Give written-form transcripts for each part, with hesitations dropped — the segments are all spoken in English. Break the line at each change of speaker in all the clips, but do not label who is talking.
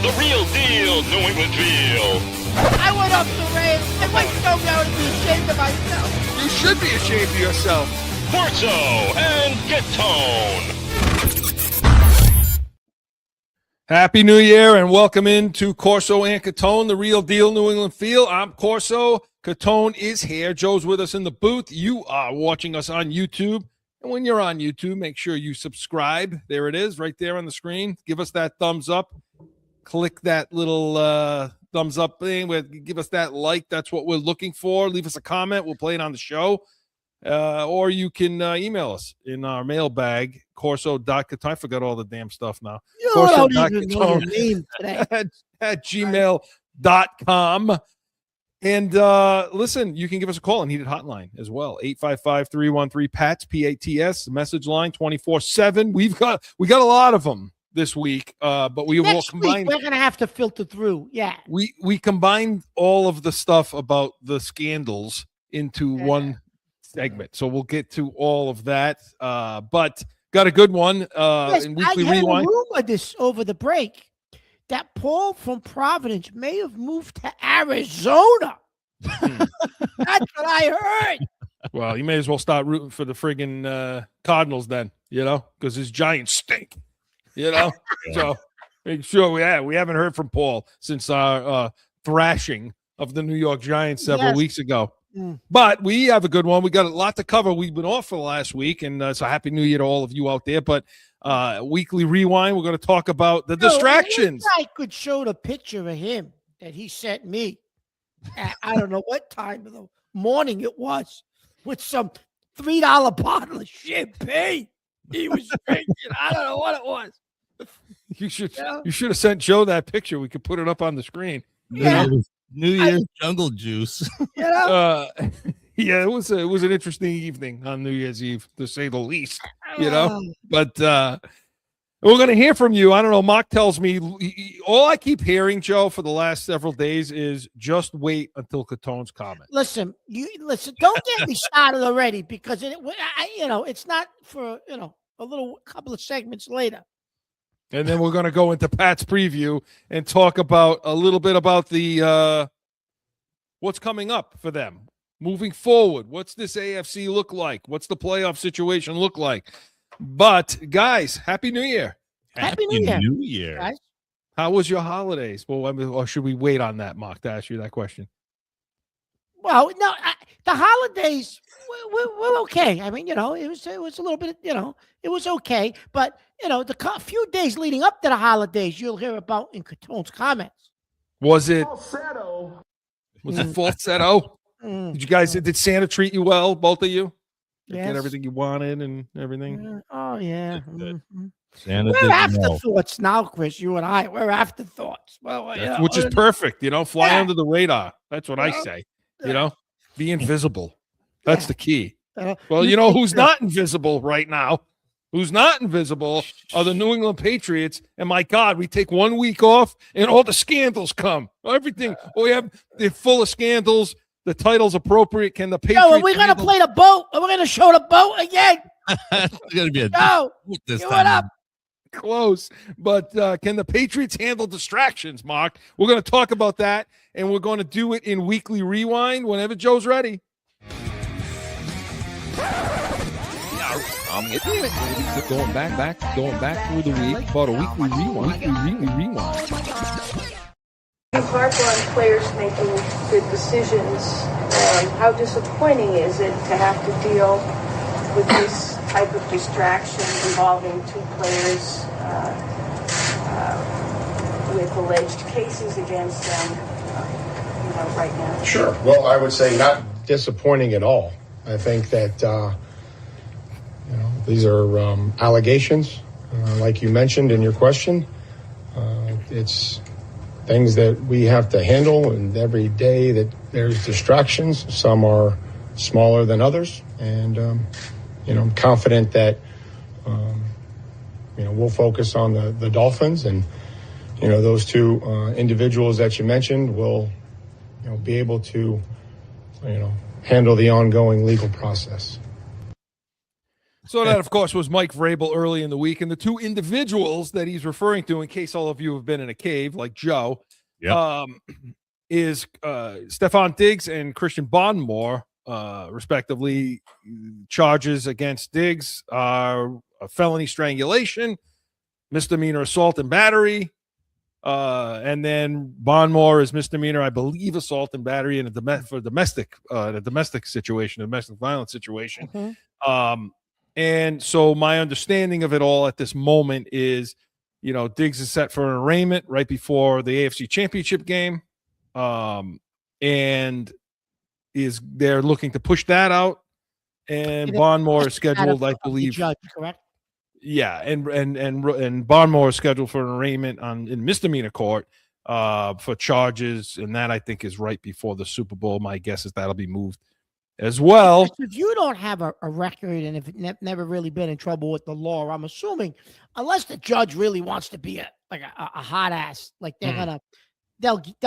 the real deal New England feel.
I went up the rail. If I told me I would be ashamed of myself.
You should be ashamed of yourself.
Corso and Catone.
Happy New Year and welcome into Corso and Catone, the real deal New England feel. I'm Corso. Catone is here. Joe's with us in the booth. You are watching us on YouTube. And when you're on YouTube, make sure you subscribe. There it is, right there on the screen. Give us that thumbs up. Click that little thumbs up thing. Give us that like. That's what we're looking for. Leave us a comment. We'll play it on the show. Or you can email us in our mailbag, corso.catone. I forgot all the damn stuff now.
You don't even know your name today.
at gmail.com. And listen, you can give us a call on Heated Hotline as well. 855-313-PATS, P-A-T-S, message line 24/7. We got a lot of them this week, but we will combine.
We're going to have to filter through. Yeah.
We combined all of the stuff about the scandals into one segment. So we'll get to all of that. But got a good one in Weekly Rewind.
I rumor this over the break that Paul from Providence may have moved to Arizona. That's what I heard.
Well, you may as well start rooting for the friggin' Cardinals then, because his Giants stink, So make sure we haven't heard from Paul since our thrashing of the New York Giants several weeks ago. But we have a good one. We got a lot to cover. We've been off for the last week, and so Happy New Year to all of you out there. But Weekly Rewind, we're going to talk about the distractions.
I could show the picture of him that he sent me at, I don't know what time of the morning it was, with some $3 bottle of champagne he was drinking. I don't know what it was.
You should have sent Joe that picture. We could put it up on the screen.
Yeah.
New Year's jungle juice.
Yeah, it was an interesting evening on New Year's Eve, to say the least. But we're going to hear from you. I don't know. Mark tells me all I keep hearing, Joe, for the last several days is just wait until Catone's comment.
Listen. Don't get me started already, because it's not for a couple of segments later.
And then we're going to go into Pat's preview and talk about a little bit about the what's coming up for them moving forward. What's this AFC look like? What's the playoff situation look like? But guys, Happy New Year!
Happy New
Year!
Guys.
How was your holidays? Well, or should we wait on that, Mark, to ask you that question?
Well, no, the holidays were okay. I mean, it was a little bit, it was okay. But the few days leading up to the holidays, you'll hear about in Catone's comments.
Was it falsetto? Was it falsetto? Did Santa treat you well, both of you?
Yes.
Get everything you wanted and everything.
Oh yeah. Mm-hmm.
Santa
we're afterthoughts now, Chris. You and I, we're afterthoughts. Well,
which is perfect. Fly under the radar. That's what I say. Be invisible. That's the key. Well, who's not invisible right now? Who's not invisible are the New England Patriots. And my God, we take 1 week off and all the scandals come. Everything. They're full of scandals. The title's appropriate. Can the Patriots?
We're going to play the boat. We're going to show the boat again.
It's going to be a
boat
this
time.
What
up?
Close. But can the Patriots handle distractions, Mark? We're going to talk about that, and we're going to do it in Weekly Rewind whenever Joe's ready. Going back through the week, about a Weekly Rewind.
It's hard on players making good decisions. How disappointing is it to have to deal with this type of distraction involving two players with alleged cases against them right now?
Sure. Well, I would say not disappointing at all. I think that these are allegations, like you mentioned in your question. It's things that we have to handle, and every day that there's distractions. Some are smaller than others, and I'm confident that we'll focus on the Dolphins, and those two individuals that you mentioned will be able to handle the ongoing legal process.
So that, of course, was Mike Vrabel early in the week. And the two individuals that he's referring to, in case all of you have been in a cave like Joe, is Stephon Diggs and Christian Bondmore, respectively. Charges against Diggs are a felony strangulation, misdemeanor assault and battery. And then Bondmore is misdemeanor, I believe, assault and battery in a domestic situation, a domestic violence situation.
Mm-hmm.
And so my understanding of it all at this moment is, Diggs is set for an arraignment right before the AFC Championship game, and they're looking to push that out. And Bondmore is scheduled, I believe,
judge, correct?
Yeah, and Bondmore is scheduled for an arraignment in misdemeanor court for charges, and that I think is right before the Super Bowl. My guess is that'll be moved as well.
If you don't have a record and if never really been in trouble with the law, I'm assuming, unless the judge really wants to be a hot ass, like they'll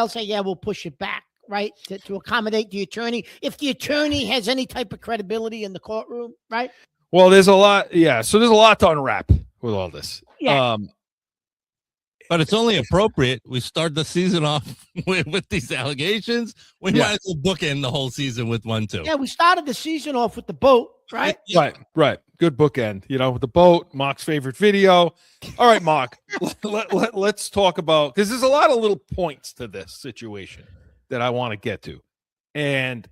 say, yeah, we'll push it back, right, to accommodate the attorney. If the attorney has any type of credibility in the courtroom, right?
Well, there's a lot, yeah. So there's a lot to unwrap with all this.
Yeah.
But it's only appropriate. We start the season off with these allegations. We might as well bookend the whole season with one, too.
Yeah, we started the season off with the boat, right?
Right. Good bookend. With the boat, Mark's favorite video. All right, Mark, let's talk about, because there's a lot of little points to this situation that I want to get to. And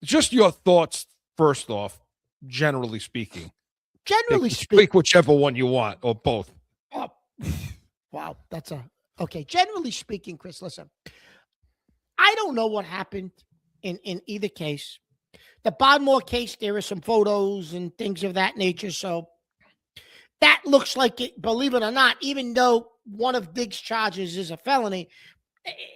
just your thoughts, first off, generally speaking. Pick whichever one you want, or both.
Oh, wow, okay. Generally speaking, Chris, listen, I don't know what happened in either case. The Bondmore case, there are some photos and things of that nature, so that looks like it, believe it or not, even though one of Diggs' charges is a felony,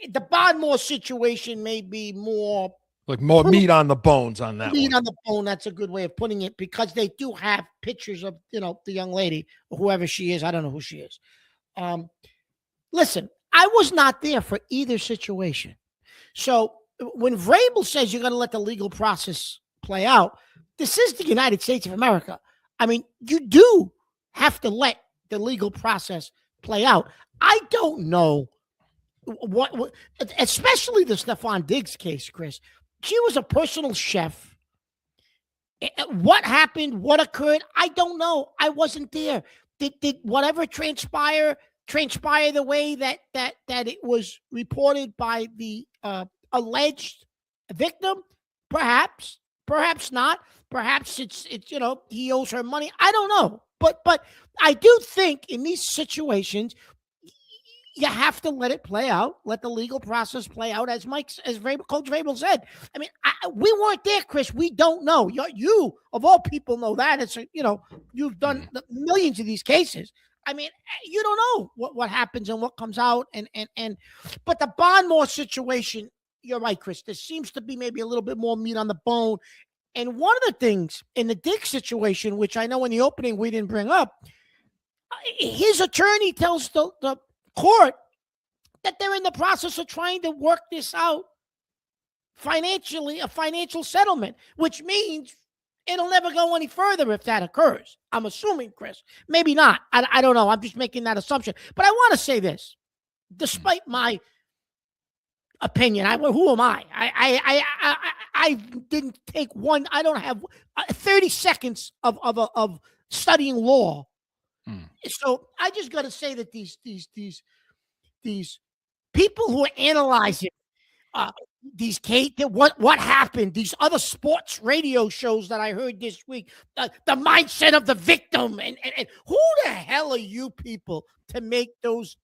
the Bondmore situation may be more
meat on the bones on that.
Meat on the bone. That's a good way of putting it, because they do have pictures of the young lady or whoever she is. I don't know who she is. Listen, I was not there for either situation. So when Vrabel says you're going to let the legal process play out, this is the United States of America. I mean, you do have to let the legal process play out. I don't know what especially the Stephon Diggs case, Chris. She was a personal chef. What happened? What occurred? I don't know. I wasn't there. Did whatever transpire the way that it was reported by the alleged victim? Perhaps not. Perhaps it's he owes her money. I don't know. But I do think in these situations, you have to let it play out, let the legal process play out, as Coach Vrabel said. I mean, we weren't there, Chris. We don't know. You of all people know that. It's you've done millions of these cases. I mean, you don't know what happens and what comes out. But the Bondmore situation, you're right, Chris. There seems to be maybe a little bit more meat on the bone. And one of the things in the Diggs situation, which I know in the opening we didn't bring up, his attorney tells the court that they're in the process of trying to work this out financially, a financial settlement, which means it'll never go any further if that occurs. I'm assuming, Chris. Maybe not. I don't know. I'm just making that assumption. But I want to say this. Despite my opinion, who am I? I didn't take one. I don't have 30 seconds of studying law. So I just got to say that these people who are analyzing these what happened, these other sports radio shows that I heard this week, the mindset of the victim, and who the hell are you people to make those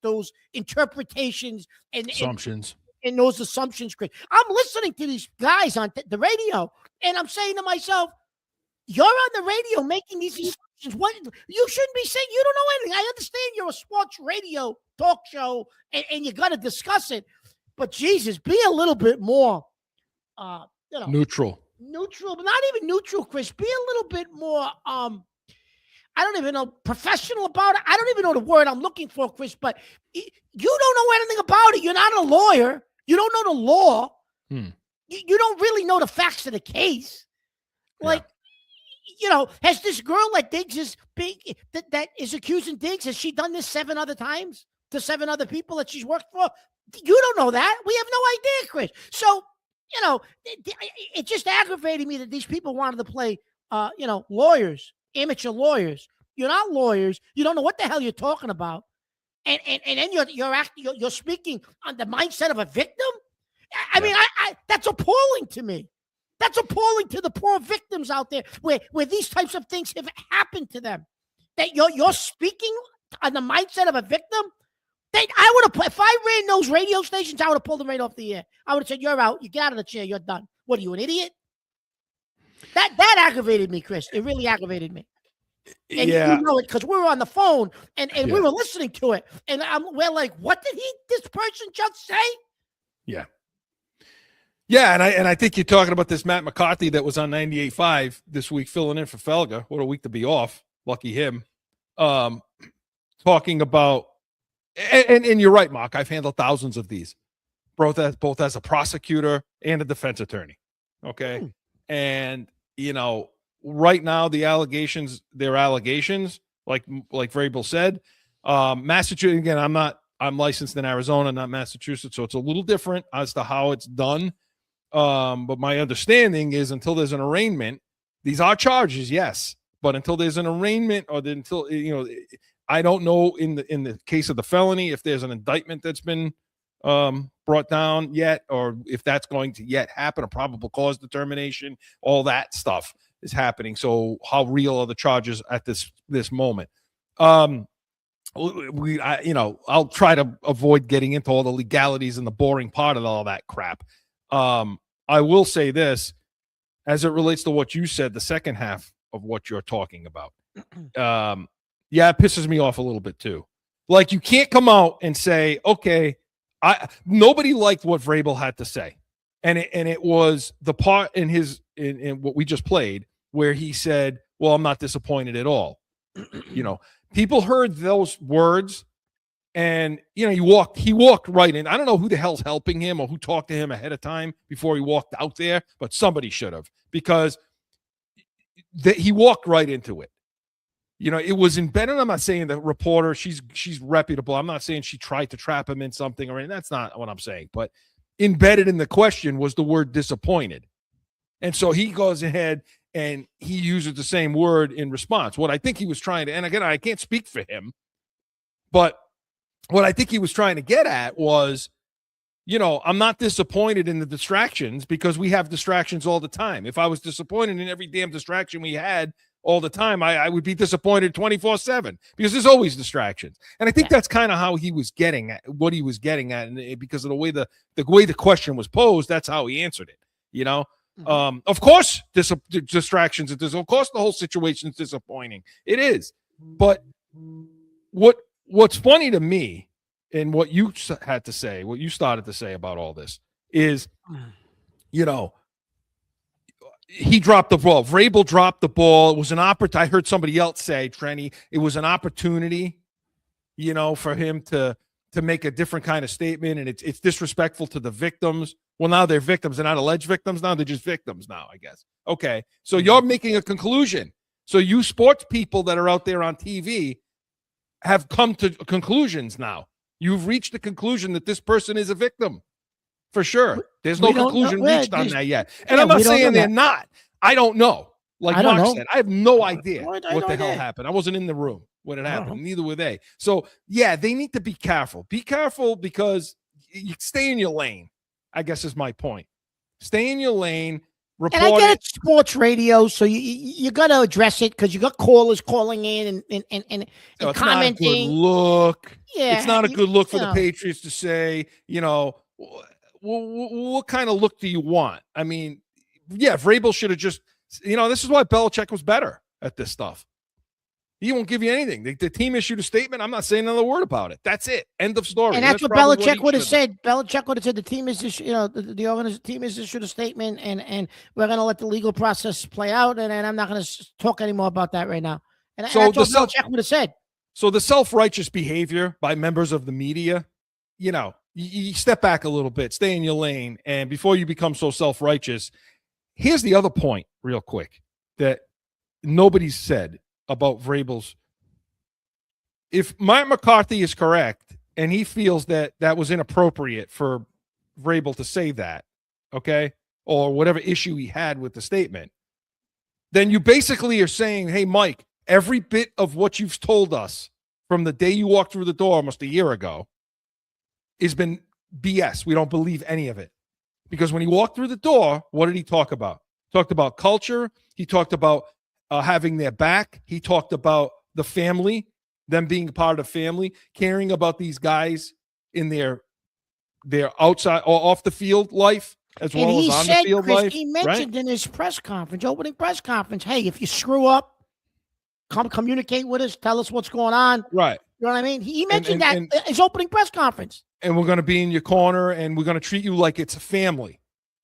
interpretations and assumptions and those assumptions, Chris? I'm listening to these guys on the radio, and I'm saying to myself, you're on the radio making these assumptions. What you shouldn't be saying. You don't know anything. I understand you're a sports radio talk show and you got to discuss it, but Jesus, be a little bit more,
neutral,
but not even neutral, Chris. Be a little bit more, I don't even know, professional about it. I don't even know the word I'm looking for, Chris, but you don't know anything about it. You're not a lawyer. You don't know the law. You don't really know the facts of the case. has this girl that Diggs is that is accusing Diggs, has she done this 7 other times to 7 other people that she's worked for? You don't know that. We have no idea, Chris. So, it just aggravated me that these people wanted to play, lawyers, amateur lawyers. You're not lawyers. You don't know what the hell you're talking about. And then you're speaking on the mindset of a victim. I mean, that's appalling to me. That's appalling to the poor victims out there where these types of things have happened to them. That you're speaking on the mindset of a victim. I would have, if I ran those radio stations, I would have pulled them right off the air. I would have said, "You're out. You get out of the chair. You're done." What are you, an idiot? That aggravated me, Chris. It really aggravated me. And you know it because we were on the phone and we were listening to it, and we're like, "What did this person just say?"
Yeah. Yeah, and I think you're talking about this Matt McCarthy that was on 98.5 this week, filling in for Felger. What a week to be off. Lucky him. Talking about, and you're right, Mark. I've handled thousands of these, both as a prosecutor and a defense attorney. Okay, and right now they're allegations, like Vrabel said. Massachusetts, again, I'm licensed in Arizona, not Massachusetts, so it's a little different as to how it's done. But my understanding is until there's an arraignment, these are charges, yes. But until there's an arraignment, or until I don't know in the case of the felony if there's an indictment that's been brought down yet, or if that's going to yet happen, a probable cause determination, all that stuff is happening. So how real are the charges at this moment? I'll try to avoid getting into all the legalities and the boring part of all that crap. I will say this, as it relates to what you said, the second half of what you're talking about. It pisses me off a little bit too. Like, you can't come out and say, okay, nobody liked what Vrabel had to say. And it was the part in what we just played where he said, well, I'm not disappointed at all. People heard those words, and he walked right in. I don't know who the hell's helping him or who talked to him ahead of time before he walked out there, but somebody should have, because he walked right into it. It was embedded. I'm not saying the reporter, she's reputable. I'm not saying she tried to trap him in something, or anything. That's not what I'm saying. But embedded in the question was the word disappointed. And so he goes ahead and he uses the same word in response. What I think he was trying to, and again, I can't speak for him, but what I think he was trying to get at was, I'm not disappointed in the distractions, because we have distractions all the time. If I was disappointed in every damn distraction we had all the time, I would be disappointed 24/7, because there's always distractions. And I think that's kind of how he was getting at what he was getting at, and because of the way the question was posed, that's how he answered it. Of course, distractions. Of course, the whole situation is disappointing. It is. But what's funny to me, and what you had to say, what you started to say about all this is, he dropped the ball. Vrabel dropped the ball. It was an opportunity. I heard somebody else say, Trenny, it was an opportunity, for him to make a different kind of statement, and it's disrespectful to the victims. Well, now they're victims. They're not alleged victims now. They're just victims now, I guess. Okay, so you're making a conclusion. So you sports people that are out there on TV have come to conclusions now. You've reached the conclusion that this person is a victim. For sure. There's no conclusion reached on that yet. And I'm not saying they're not. I don't know. Like Mark said, I have no idea what the hell happened. I wasn't in the room when it happened. Neither were they. So, they need to be careful. Be careful, because you stay in your lane, I guess is my point. Stay in your lane.
And I get it, sports radio, so you got to address it, because you got callers calling in and
it's
commenting.
Not a good look.
Yeah,
it's not a good look for the Patriots to say, what kind of look do you want? I mean, Vrabel should have just, this is why Belichick was better at this stuff. He won't give you anything. The team issued a statement. I'm not saying another word about it. That's it. End of story.
And that's what Belichick would have said. Belichick would have said the team is, the team has issued a statement, and we're going to let the legal process play out. And I'm not going to talk anymore about that right now. And so that's what Belichick would have said.
So the self-righteous behavior by members of the media, you step back a little bit, stay in your lane, and before you become so self-righteous, here's the other point real quick that nobody's said about Vrabel's. If Mike McCarthy is correct and he feels that that was inappropriate for Vrabel to say that, okay, or whatever issue he had with the statement, then you basically are saying, hey, Mike, every bit of what you've told us from the day you walked through the door almost a year ago has been BS. We don't believe any of it. Because when he walked through the door, what did he talk about? He talked about culture. He talked about having their back. He talked about the family, them being part of the family, caring about these guys in their outside or off the field life as
And
well
he
as on
said,
the field
Chris,
life.
he mentioned in his opening press conference, hey, if you screw up, come communicate with us, tell us what's going on.
Right.
You know what I mean? He mentioned
and-
that in his opening press conference.
And we're going to be in your corner and we're going to treat you like it's a family.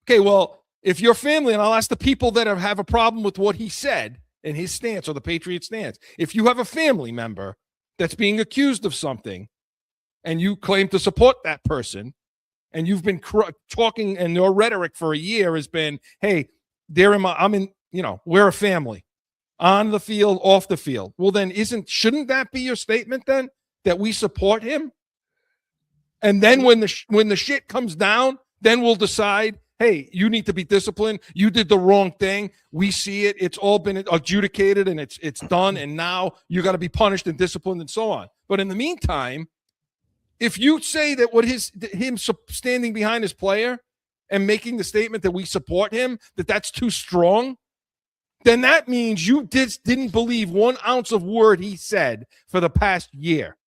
Okay, well, if your family, and I'll ask the people that have a problem with what he said and his stance or the Patriots stance, if you have a family member that's being accused of something and you claim to support that person and you've been talking and your rhetoric for a year has been, hey, we're a family on the field, off the field. Well, then shouldn't that be your statement then that we support him? And then when the shit comes down, then we'll decide, hey, you need to be disciplined. You did the wrong thing. We see it. It's all been adjudicated and it's done. And now you got to be punished and disciplined and so on. But in the meantime, if you say that him standing behind his player and making the statement that we support him, that's too strong, then that means you didn't believe 1 ounce of word he said for the past year.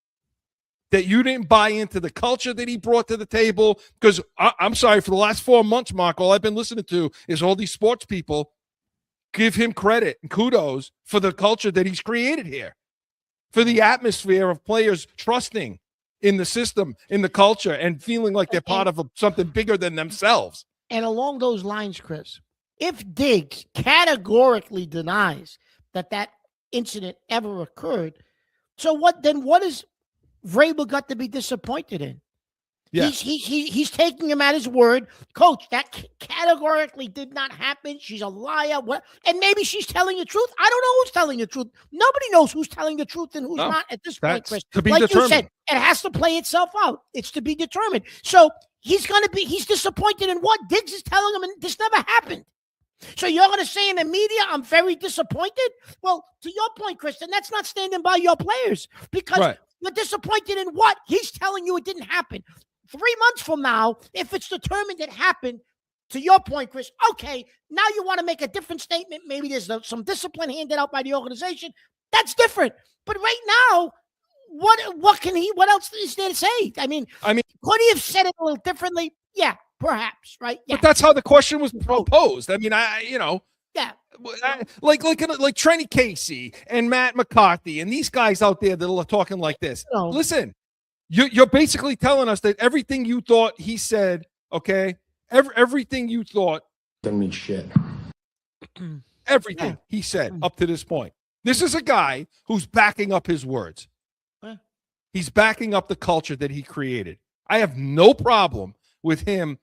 That you didn't buy into the culture that he brought to the table. Because I'm sorry, for the last 4 months, Mark, all I've been listening to is all these sports people give him credit and kudos for the culture that he's created here, for the atmosphere of players trusting in the system, in the culture, and feeling like they're part of something bigger than themselves.
And along those lines, Chris, if Diggs categorically denies that incident ever occurred, so what is Vrabel got to be disappointed in?
Yeah.
He's taking him at his word. Coach, that categorically did not happen. She's a liar. What? And maybe she's telling the truth. I don't know who's telling the truth. Nobody knows who's telling the truth and who's not at this point, Chris.
To be
like
determined.
you said, it has to play itself out. It's to be determined. So he's disappointed in what Diggs is telling him, and this never happened. So you're going to say in the media, I'm very disappointed? Well, to your point, Kristen, that's not standing by your players because you're disappointed in what? He's telling you it didn't happen. 3 months from now, if it's determined it happened, to your point, Chris, okay, now you want to make a different statement. Maybe there's some discipline handed out by the organization. That's different. But right now, what else is there to say? I mean, could he have said it a little differently? Yeah, perhaps, right? Yeah.
But that's how the question was proposed. I mean,
yeah.
Like Trenny Casey and Matt McCarthy and these guys out there that are talking like this. Listen, you're basically telling us that everything you thought he said, okay, everything you thought
Doesn't mean shit.
everything he said up to this point. This is a guy who's backing up his words. He's backing up the culture that he created. I have no problem with him.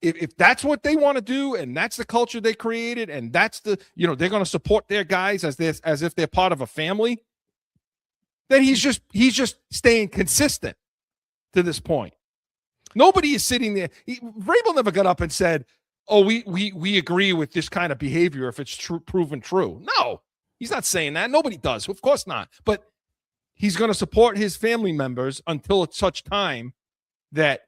If that's what they want to do and that's the culture they created and that's they're going to support their guys as if they're part of a family, then he's just staying consistent to this point. Nobody is sitting there. Vrabel never got up and said, oh, we agree with this kind of behavior if it's proven true. No, he's not saying that. Nobody does. Of course not. But he's going to support his family members until it's such time that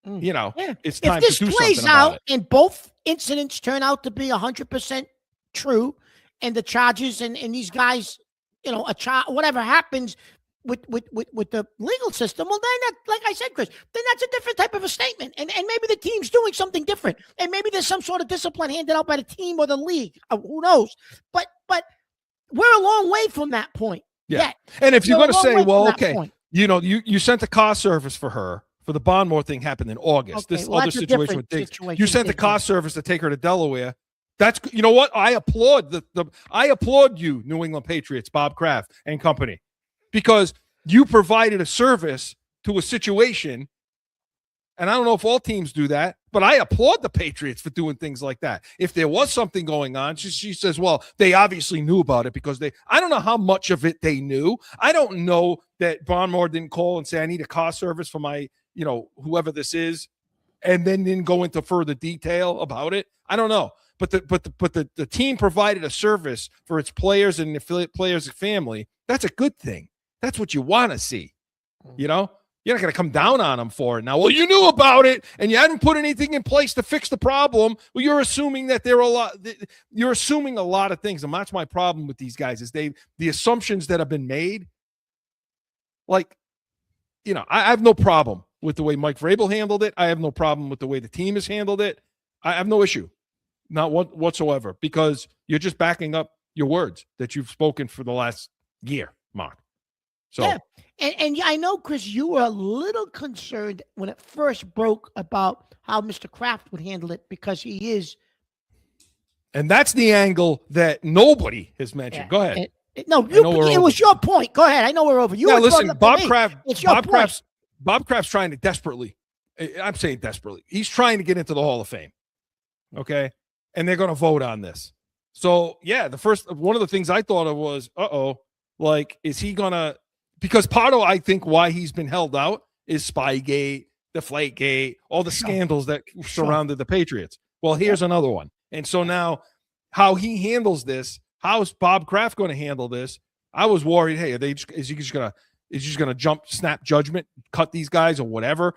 it's time to do something about it. If this plays out
and both incidents turn out to be 100% true and the charges and these guys, whatever happens with the legal system, well, then like I said, Chris, then that's a different type of a statement. And maybe the team's doing something different. And maybe there's some sort of discipline handed out by the team or the league. Who knows? But we're a long way from that point.
Yeah.
Yet.
And if you're going to say, well, okay,
point.
You sent a car service for her. For the Bondmore thing happened in August.
Okay,
this other situation with Diggs. You sent the
Diggs.
car service to take her to Delaware. That's what I applaud I applaud you, New England Patriots, Bob Kraft and company, because you provided a service to a situation. And I don't know if all teams do that, But I applaud the Patriots for doing things like that. If there was something going on, she says, well, they obviously knew about it because I don't know how much of it they knew. I don't know that Barnmore didn't call and say, I need a car service for my, whoever this is, and then didn't go into further detail about it. I don't know. But the team provided a service for its players and affiliate players' family. That's a good thing. That's what you want to see. You're not going to come down on them for it now. Well, you knew about it and you hadn't put anything in place to fix the problem. Well, you're assuming that you're assuming a lot of things. And that's my problem with these guys is the assumptions that have been made. Like, I have no problem with the way Mike Vrabel handled it. I have no problem with the way the team has handled it. I have no issue, not whatsoever, because you're just backing up your words that you've spoken for the last year, Mark. So,
yeah. And I know, Chris, you were a little concerned when it first broke about how Mr. Kraft would handle it because he is.
And that's the angle that nobody has mentioned. Go ahead.
It was your point. Go ahead. I know we're over.
Listen, Bob Kraft.
It's your point.
Bob Kraft's trying to desperately. I'm saying desperately. He's trying to get into the Hall of Fame. Okay, and they're going to vote on this. So yeah, one of the things I thought of was, is he gonna? Because part of, I think, why he's been held out is Spygate, Deflategate, all the scandals that surrounded the Patriots. Well, here's another one. And so now how he handles this, how is Bob Kraft going to handle this? I was worried, hey, is he just going to snap judgment, cut these guys or whatever,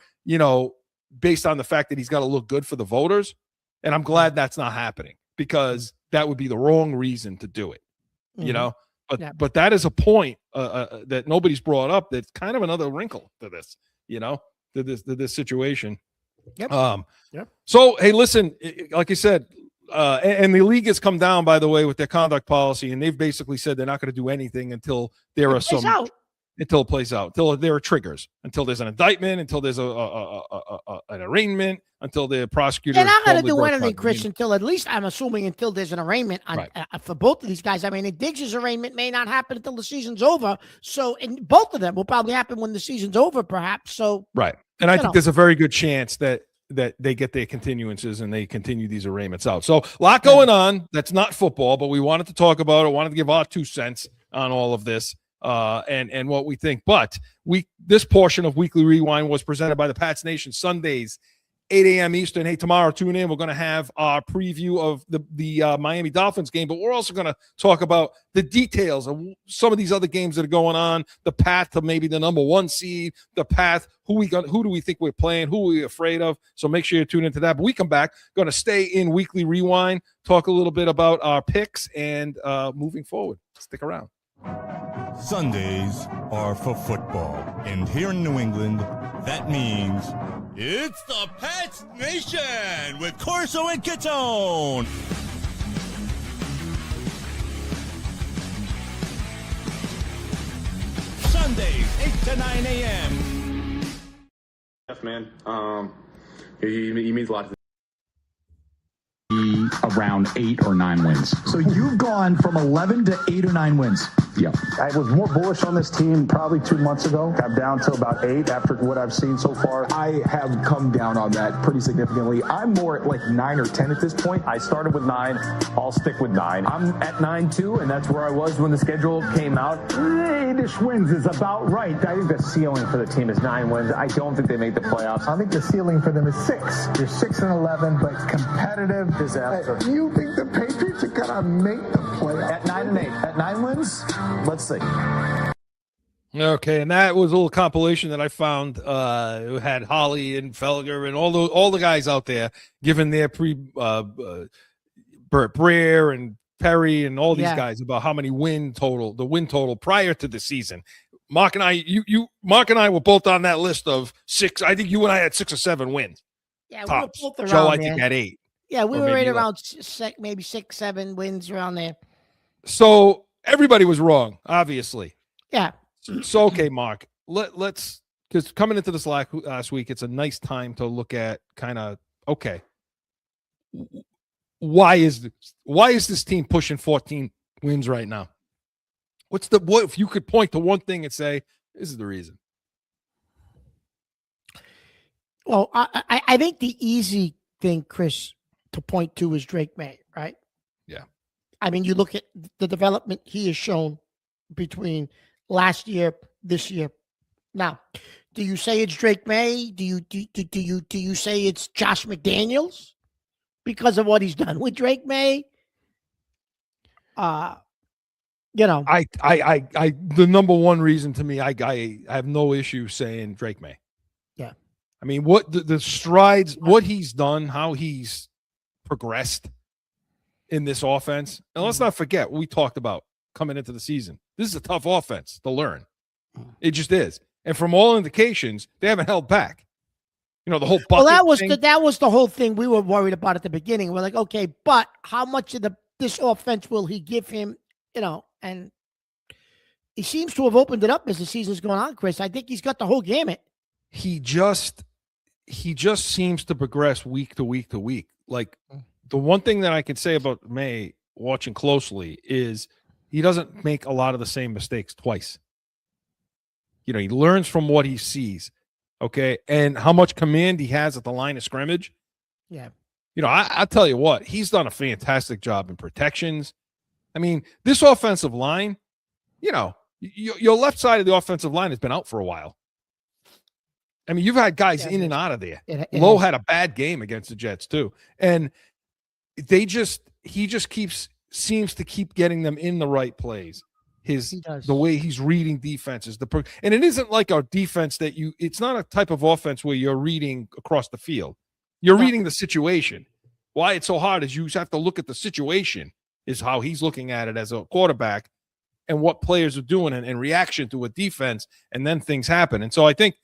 based on the fact that he's got to look good for the voters? And I'm glad that's not happening because that would be the wrong reason to do it, But that is a point that nobody's brought up. That's kind of another wrinkle to this, to this situation.
Yep.
So, hey, listen, like I said, and the league has come down, by the way, with their conduct policy, and they've basically said they're not going to do anything until there are until it plays out, until there are triggers, until there's an indictment, until there's an arraignment, until the prosecutor.
They're not going to do anything, Chris, until at least I'm assuming until there's an arraignment for both of these guys. I mean, Diggs' arraignment may not happen until the season's over. So, and both of them will probably happen when the season's over, perhaps. So,
right. And I think there's a very good chance that they get their continuances and they continue these arraignments out. So, a lot going on. That's not football, but we wanted to talk about it. Wanted to give our 2 cents on all of this. And what we think. But this portion of Weekly Rewind was presented by the Pats Nation, Sundays, 8 a.m. Eastern. Hey, tomorrow, tune in. We're going to have our preview of the Miami Dolphins game, but we're also going to talk about the details of some of these other games that are going on, the path to maybe the number 1 seed, the path, who do we think we're playing, who are we afraid of. So make sure you tune into that. But we come back, going to stay in Weekly Rewind, talk a little bit about our picks and moving forward. Stick around.
Sundays are for football, and here in New England, that means it's the Pats Nation with Corso and Catone. Sundays, 8 to 9 a.m.
Jeff, man, he means a lot to
around 8 or 9 wins.
So you've gone from 11 to 8 or 9 wins.
Yeah.
I was more bullish on this team probably 2 months ago. I'm down to about 8 after what I've seen so far.
I have come down on that pretty significantly. I'm more at like 9 or 10 at this point.
I started with 9. I'll stick with 9. I'm at 9 too, and that's where I was when the schedule came out.
8-ish wins is about right. I think the ceiling for the team is 9 wins. I don't think they make the playoffs.
I think the ceiling for them is 6. You're 6-11, but competitive.
Disaster.
Do you think the Patriots are going to make the playoffs?
At 9 and 8.
At 9 wins? Let's see.
Okay, and that was a little compilation that I found. Who had Holly and Felger and all the guys out there giving their Burt Breer and Perry and all these guys about how many the win total prior to the season. Mark and I were both on that list of 6. I think you and I had 6 or 7 wins.
Yeah,
tops.
we were both around
Joe, I
there.
think, had 8.
Yeah, we were right around maybe 6, 7 wins around there.
So everybody was wrong, obviously.
Yeah.
So okay, Mark. Let's because coming into this last week, it's a nice time to look at kind of why is this team pushing 14 wins right now? What if you could point to one thing and say this is the reason?
Well, I think the easy thing, Chris, to point to is Drake May, right?
Yeah.
I mean, you look at the development he has shown between last year, this year. Now, do you say it's Drake May? Do you say it's Josh McDaniels because of what he's done with Drake May? You know,
I the number one reason to me, I have no issue saying Drake May.
Yeah.
I mean, what the strides, what he's done, how he's progressed in this offense. And let's not forget what we talked about coming into the season. This is a tough offense to learn. It just is. And from all indications, they haven't held back. You know, the whole bucket
that was the whole thing we were worried about at the beginning. We're like, okay, but how much of this offense will he give him? You know, and he seems to have opened it up as the season's going on, Chris. I think he's got the whole gamut.
He just seems to progress week to week to week. Like, the one thing that I can say about May watching closely is he doesn't make a lot of the same mistakes twice. You know, he learns from what he sees, okay? And how much command he has at the line of scrimmage.
Yeah.
You know, I tell you what, he's done a fantastic job in protections. I mean, this offensive line, you know, your left side of the offensive line has been out for a while. I mean, you've had guys in and out of there. Lowe had a bad game against the Jets too. And he just seems to keep getting them in the right plays. The way he's reading defenses, and it isn't like our defense it's not a type of offense where you're reading across the field. You're reading the situation. Why it's so hard is you have to look at the situation, is how he's looking at it as a quarterback and what players are doing in reaction to a defense, and then things happen. And so I think,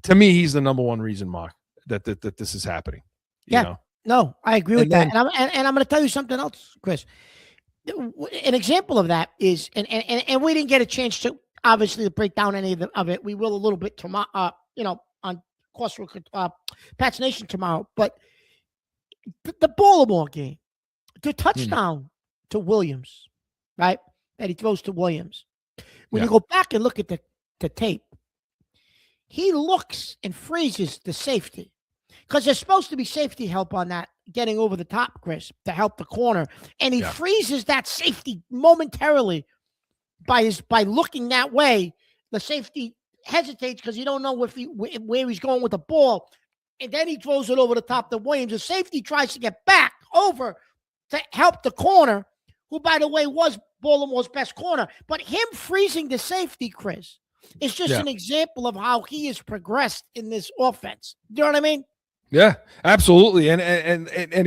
to me, he's the number one reason, Mark, that this is happening. You know?
No, I agree with that. And I'm going to tell you something else, Chris. An example of that is, and we didn't get a chance to obviously to break down any of it. We will a little bit tomorrow, on Corso Pats Nation tomorrow. But the Baltimore game, the touchdown to Williams, right? That he throws to Williams. When you go back and look at the tape, he looks and freezes the safety because there's supposed to be safety help on that, getting over the top, Chris, to help the corner. And he freezes that safety momentarily by looking that way. The safety hesitates because you don't know where he's going with the ball. And then he throws it over the top to Williams. The safety tries to get back over to help the corner, who, by the way, was Baltimore's best corner. But him freezing the safety, Chris, is just an example of how he has progressed in this offense. Do you know what I mean?
Yeah, absolutely. And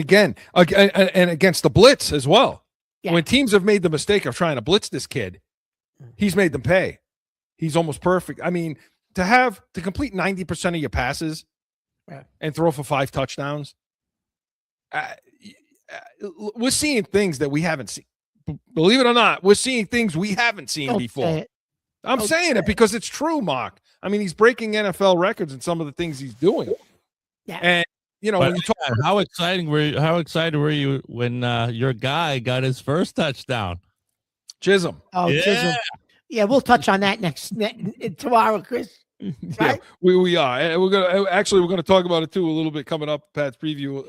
again, and against the blitz as well. Yeah. When teams have made the mistake of trying to blitz this kid, he's made them pay. He's almost perfect. I mean, to complete 90% of your passes and throw for 5 touchdowns, we're seeing things that we haven't seen. Believe it or not, we're seeing things we haven't seen before. I'm saying it because it's true, Mark. I mean, he's breaking NFL records in some of the things he's doing.
Yeah.
And when you talk
how excited were you when your guy got his first touchdown?
Chisholm.
Oh, yeah. Chisholm. Yeah, we'll touch on that tomorrow, Chris. Right?
Yeah, we are. And we're gonna talk about it too a little bit coming up, Pat's preview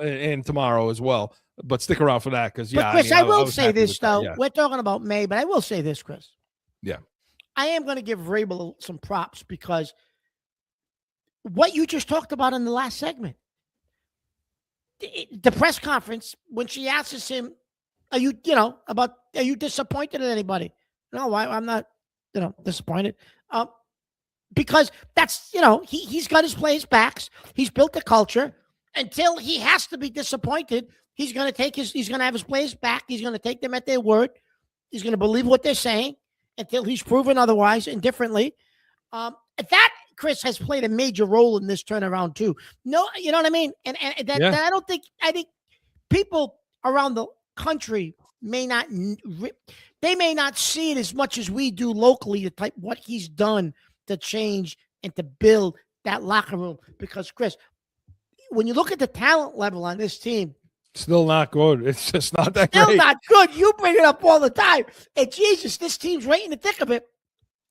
and tomorrow as well. But stick around for that because
Chris, I will say this though. Yeah. We're talking about May, but I will say this, Chris.
Yeah.
I am going to give Vrabel some props because what you just talked about in the last segment, the press conference, when she asks him, are you disappointed in anybody? No, I'm not, disappointed. Because that's, he's got his players' backs. He's built the culture. Until he has to be disappointed, he's going to have his players back. He's going to take them at their word. He's going to believe what they're saying until he's proven otherwise and differently. That, Chris, has played a major role in this turnaround too. No, you know what I mean? And I think people around the country may not see it as much as we do locally, what he's done to change and to build that locker room. Because, Chris, when you look at the talent level on this team,
still not good. It's just not that great.
Still not good. You bring it up all the time. And Jesus, this team's right in the thick of it.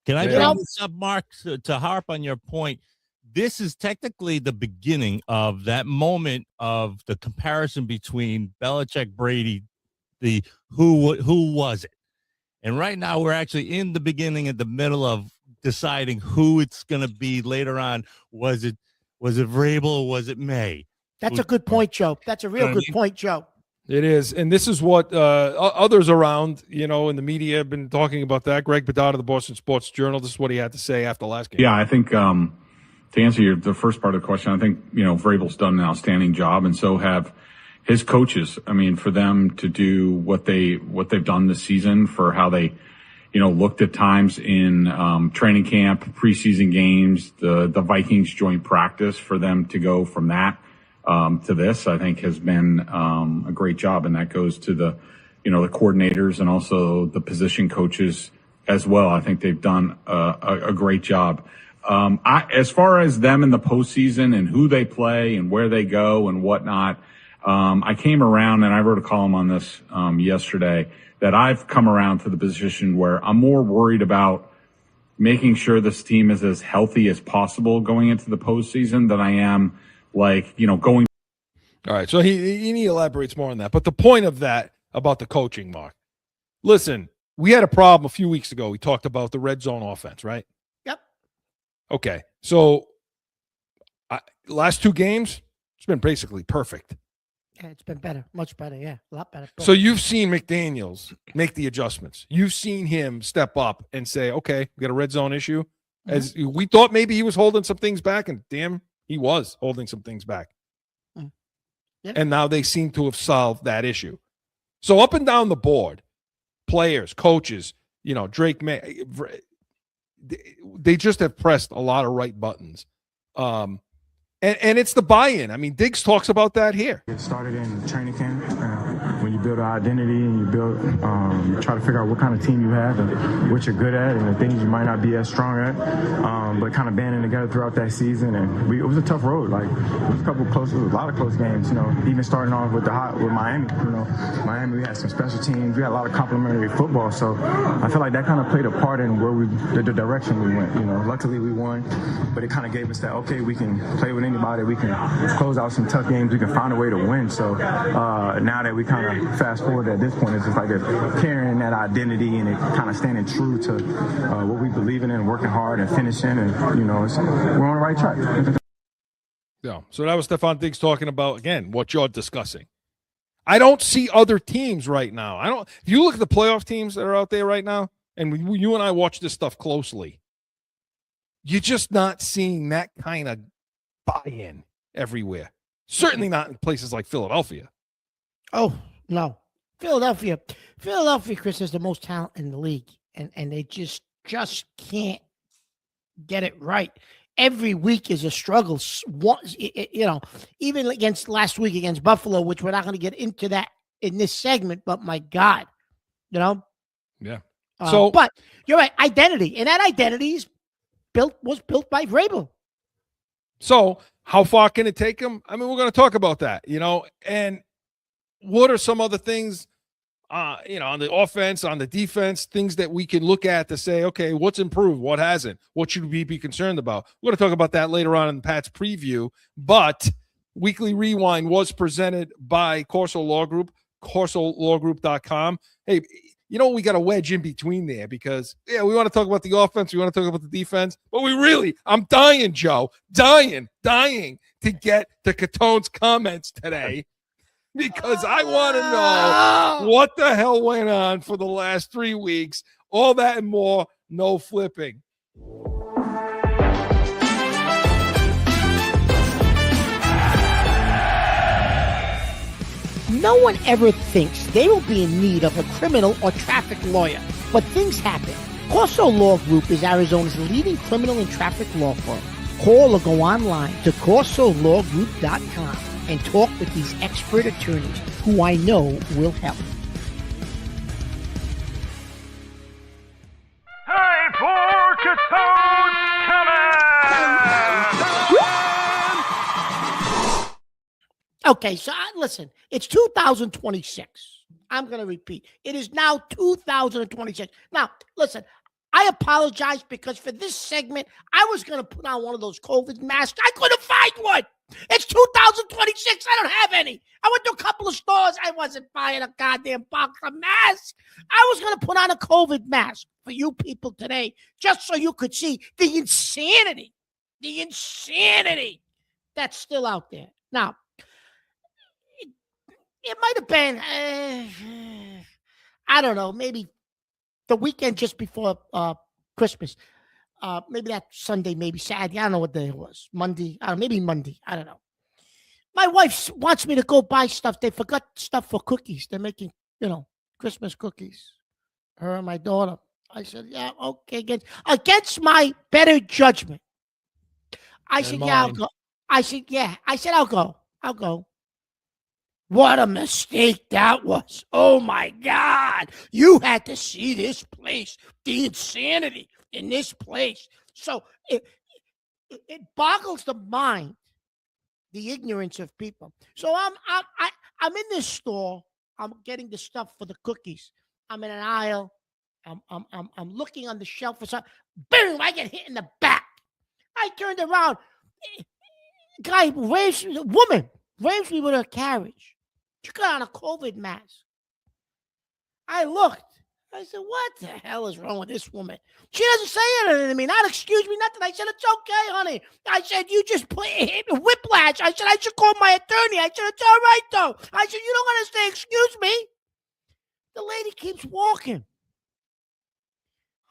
Can I bring this up, Mark, to harp on your point? this is technically the beginning of that moment of the comparison between Belichick, Brady, the who was it? And right now we're actually in the beginning, at the middle of deciding who it's going to be later on. Was it Vrabel? Was it May?
That's a good point, Joe. That's a real good point, Joe.
It is. And this is what others around, in the media have been talking about that. Greg Bedard of the Boston Sports Journal, this is what he had to say after last game.
Yeah, I think to answer the first part of the question, I think, Vrabel's done an outstanding job, and so have his coaches. I mean, for them to do what they've done this season, for how they, looked at times in training camp, preseason games, the Vikings joint practice, for them to go from that to this, I think has been a great job. And that goes to the coordinators and also the position coaches as well. I think they've done a great job. As far as them in the postseason and who they play and where they go and whatnot, I came around, and I wrote a column on this yesterday, that I've come around to the position where I'm more worried about making sure this team is as healthy as possible going into the postseason than I am going.
All right. So he elaborates more on that. But the point of that about the coaching, Mark, listen, we had a problem a few weeks ago. We talked about the red zone offense, right?
Yep.
Okay. So last two games, it's been basically perfect.
Yeah, it's been better, much better. Yeah, a lot better.
So you've seen McDaniels make the adjustments. You've seen him step up and say, okay, we got a red zone issue. As we thought maybe he was holding some things back, and damn, he was holding some things back.
Yep.
And now they seem to have solved that issue. So up and down the board, players, coaches, Drake May, they just have pressed a lot of right buttons. And it's the buy-in. I mean, Diggs talks about that here.
It started in training camp. When you build an identity and you try to figure out what kind of team you have and what you're good at and the things you might not be as strong at, but kind of banding together throughout that season. And it was a tough road. Like, it was a lot of close games. Even starting off with Miami. Miami, we had some special teams. We had a lot of complimentary football. So I feel like that kind of played a part in where the direction we went. Luckily we won, but it kind of gave us that, okay, we can play with anybody. We can close out some tough games. We can find a way to win. So now that we kind of fast forward at this point, it's just like carrying that identity and it kind of standing true to what we believe in and working hard and finishing. And, we're on the right track.
Yeah. So that was Stefon Diggs talking about, again, what you're discussing. I don't see other teams right now. If you look at the playoff teams that are out there right now, and you and I watch this stuff closely, you're just not seeing that kind of buy-in everywhere. Certainly not in places like Philadelphia.
Oh, no. Philadelphia, Chris, is the most talent in the league. And they just can't get it right. Every week is a struggle. Even against last week against Buffalo, which we're not going to get into that in this segment, but my God,
Yeah.
But you're right, identity. And that identity was built by Vrabel.
So how far can it take him? I mean, we're going to talk about that, and what are some other things, on the offense, on the defense, things that we can look at to say, okay, what's improved? What hasn't? What should we be concerned about? We're going to talk about that later on in Pat's preview, but Weekly Rewind was presented by Corso Law Group, corsolawgroup.com. Hey, we got a wedge in between there because, we want to talk about the offense. We want to talk about the defense. But I'm dying, Joe, dying to get to Catone's comments today because I want to know what the hell went on for the last 3 weeks. All that and more, no flipping.
No one ever thinks they will be in need of a criminal or traffic lawyer, but things happen. Corso Law Group is Arizona's leading criminal and traffic law firm. Call or go online to corsolawgroup.com and talk with these expert attorneys who I know will help.
Time for Catone's Comments!
Okay, so listen, it's 2026. I'm going to repeat. It is now 2026. Now, listen, I apologize because for this segment, I was going to put on one of those COVID masks. I couldn't find one. It's 2026. I don't have any. I went to a couple of stores. I wasn't buying a goddamn box of masks. I was going to put on a COVID mask for you people today just so you could see the insanity that's still out there. Now, it might have been, I don't know, maybe the weekend just before Christmas. Maybe that Sunday, maybe Saturday. I don't know what day it was. Monday. I don't know, maybe Monday. I don't know. My wife wants me to go buy stuff. They forgot stuff for cookies. They're making, Christmas cookies. Her and my daughter. I said, yeah, okay. Against my better judgment. I said, yeah, I'll go. I said, yeah. I said, I'll go. What a mistake that was. Oh, my God. You had to see this place, the insanity in this place. So it boggles the mind, the ignorance of people. So I'm in this store. I'm getting the stuff for the cookies. I'm in an aisle. I'm looking on the shelf for something. Boom! I get hit in the back. I turned around. Woman waves me with her carriage. She got on a COVID mask. I looked. I said, what the hell is wrong with this woman? She doesn't say anything to me. Not excuse me, nothing. I said, it's okay, honey. I said, you just hit me whiplash. I said, I should call my attorney. I said, it's all right, though. I said, you don't want to say, excuse me. The lady keeps walking.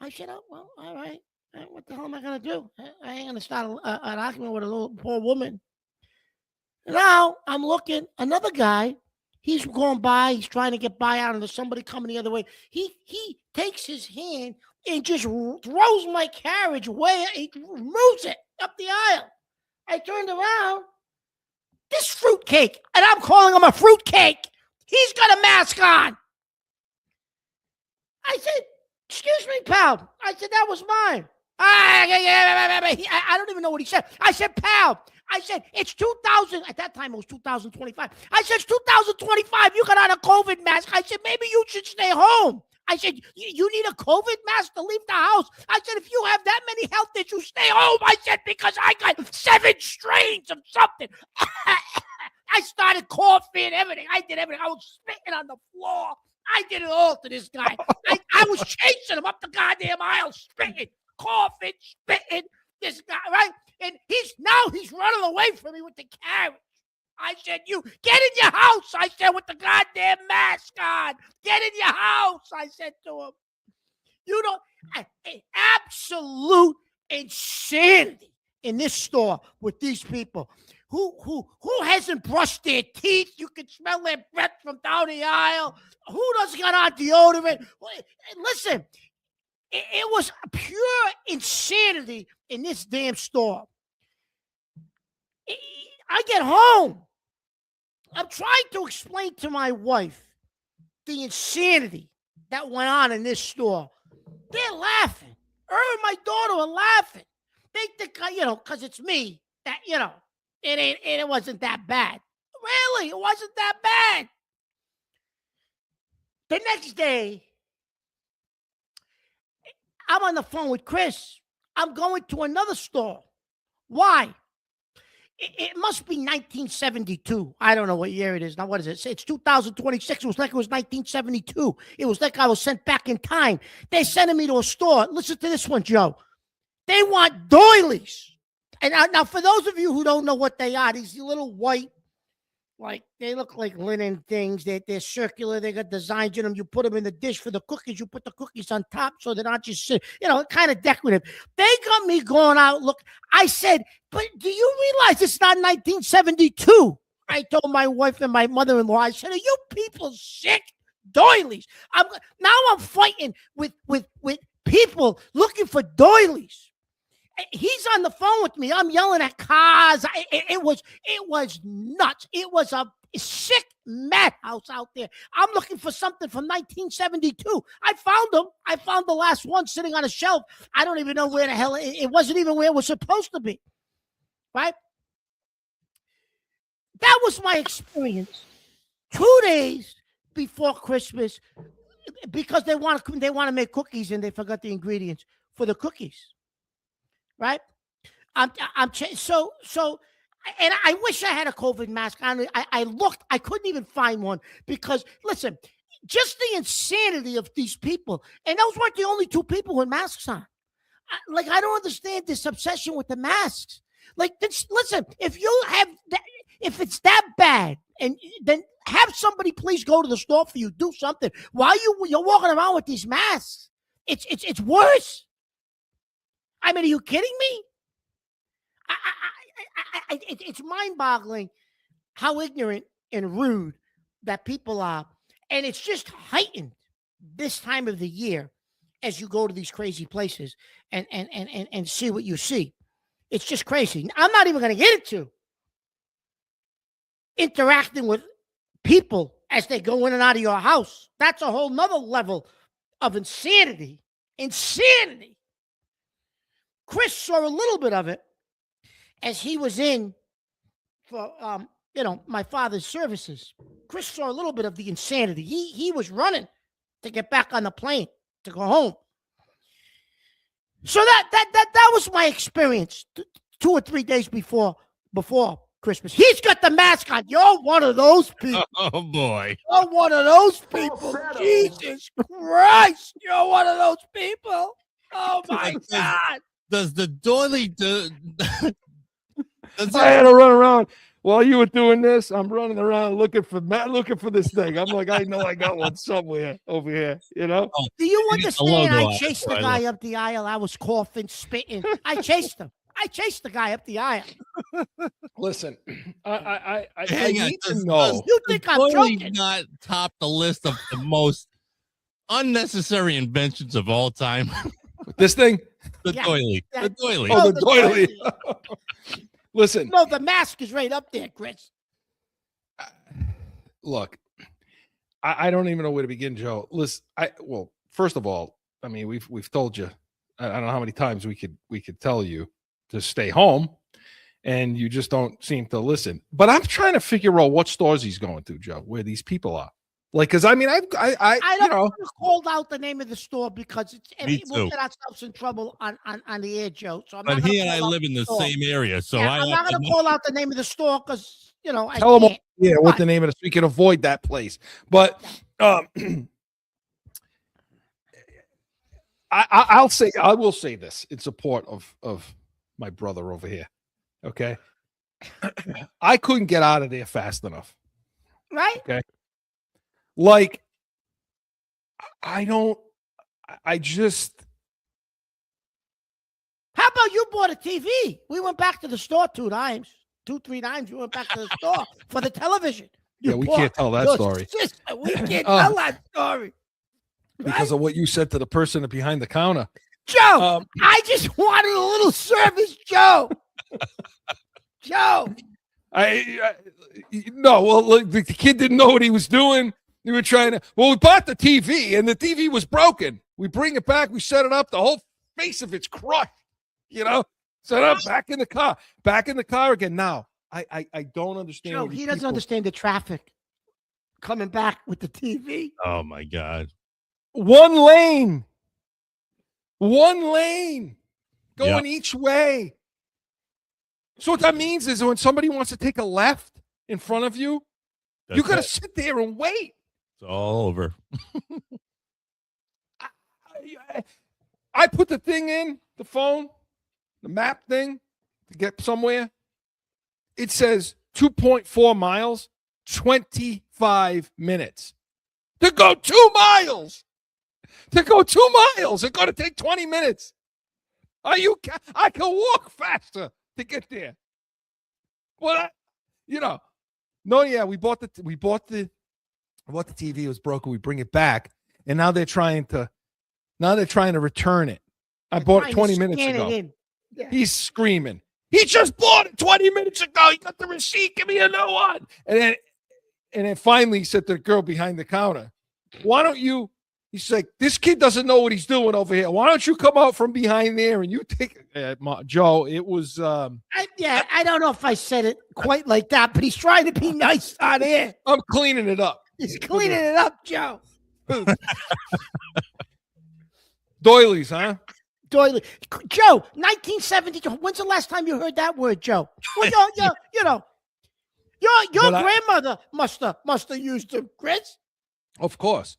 I said, oh, well, all right. What the hell am I going to do? I ain't going to start an argument with a little poor woman. Now I'm looking, another guy. He's going by. He's trying to get by out, and there's somebody coming the other way. He takes his hand and just throws my carriage away. He moves it up the aisle. I turned around. This fruitcake, and I'm calling him a fruitcake. He's got a mask on. I said, excuse me, pal. I said, that was mine. I don't even know what he said. I said, pal. I said, it's 2000. At that time, it was 2025. I said, it's 2025. You got on a COVID mask. I said, maybe you should stay home. I said, you need a COVID mask to leave the house. I said, if you have that many health issues, stay home. I said, because I got 7 strains of something. I started coughing, everything. I did everything. I was spitting on the floor. I did it all to this guy. I was chasing him up the goddamn aisle, spitting, coughing, spitting. This guy, right? And he's running away from me with the carriage. I said, you get in your house. I said, with the goddamn mask on. Get in your house. I said to him, you know, absolute insanity in this store with these people. Who hasn't brushed their teeth? You can smell their breath from down the aisle. Who doesn't got on deodorant? Listen, it was pure insanity in this damn store. I get home. I'm trying to explain to my wife the insanity that went on in this store. They're laughing. Her and my daughter are laughing. They think, because it's me, that, it wasn't that bad. Really, it wasn't that bad. The next day, I'm on the phone with Chris. I'm going to another store. Why? It must be 1972. I don't know what year it is. Now, what is it? It's 2026. It was like it was 1972. It was like I was sent back in time. They're sending me to a store. Listen to this one, Joe. They want doilies. And now, for those of you who don't know what they are, these little white, they look like linen things. They're circular. They got designs in them. You put them in the dish for the cookies. You put the cookies on top so they're not just, kind of decorative. They got me going out. Look, I said, but do you realize it's not 1972? I told my wife and my mother-in-law, I said, are you people sick? Doilies. Now I'm fighting with people looking for doilies. He's on the phone with me. I'm yelling at cars. It was nuts. It was a sick madhouse out there. I'm looking for something from 1972. I found them. I found the last one sitting on a shelf. I don't even know where the hell it wasn't even where it was supposed to be. Right? That was my experience. 2 days before Christmas, because they want to make cookies and they forgot the ingredients. for the cookies, right? And I wish I had a COVID mask on. I looked, I couldn't even find one because, listen, just the insanity of these people, and those weren't the only two people with masks on. I don't understand this obsession with the masks. Listen, if it's that bad, and then have somebody please go to the store for you, do something. While you're walking around with these masks, it's worse. I mean, are you kidding me? It's mind-boggling how ignorant and rude that people are, and it's just heightened this time of the year as you go to these crazy places and see what you see. It's just crazy. I'm not even going to get into interacting with people as they go in and out of your house. That's a whole nother level of insanity. Insanity. Chris saw a little bit of it as he was in for, my father's services. Chris saw a little bit of the insanity. He was running to get back on the plane to go home. So that was my experience 2 or 3 days before Christmas. He's got the mask on. You're one of those people.
Oh boy.
You're one of those people. Jesus Christ. You're one of those people. Oh my God.
Does the doily
I had to run around while you were doing this. I'm running around looking for this thing. I'm like, I know I got one somewhere over here, you know?
Do you understand? I chased the guy up the aisle. I was coughing, spitting. I chased him. I chased the guy up the aisle.
Listen, I
need
to know.
You think I'm
doily
joking?
not top the list of the most unnecessary inventions of all time?
This thing?
The doily. The doily.
Oh, the doily. Listen.
No, the mask is right up there, Chris.
Look, I don't even know where to begin, Joe. Listen, first of all, I mean, we've told you, I don't know how many times we could tell you to stay home, and you just don't seem to listen. But I'm trying to figure out what stores he's going to, Joe, where these people are. Because I mean, I
don't want to call out the name of the store because we'll get ourselves in trouble on the air, Joe. So
but he and I live in the same area, so
I'm not going to call out the name of the store because I
tell
can't.
them what the name of it is. We can avoid that place. But I will say this in support of my brother over here. Okay, I couldn't get out of there fast enough.
Right?
Okay. How
about you bought a TV? We went back to the store 3 times. We went back to the store for the television.
We can't tell that story.
We can't tell that story.
Because of what you said to the person behind the counter.
Joe, I just wanted a little service, Joe. Joe.
The kid didn't know what he was doing. We were trying to, we bought the TV and the TV was broken. We bring it back. We set it up. The whole face of it's crushed, set up back in the car again. Now I don't understand.
Joe, he doesn't understand the traffic coming back with the TV.
Oh my God.
One lane going each way. So what that means is when somebody wants to take a left in front of you, you got to sit there and wait.
It's all over.
I put the thing in the phone, the map thing to get somewhere. It says 2.4 miles, 25 minutes. To go 2 miles. It's going to take 20 minutes. I can walk faster to get there. Well, we bought the TV. It was broken. We bring it back, and now they're trying to return it. I bought it 20 minutes ago. Yeah. He's screaming. He just bought it 20 minutes ago. He got the receipt. Give me a new one. And then finally he said to the girl behind the counter, "Why don't you?" He's like, "This kid doesn't know what he's doing over here. Why don't you come out from behind there and you take it?" Joe, it was. I
don't know if I said it quite like that, but he's trying to be nice on air.
I'm cleaning it up.
He's cleaning it up, Joe.
Doilies, huh?
Doily. Joe, 1972. When's the last time you heard that word, Joe? Well, your grandmother must have used them, Chris.
Of course.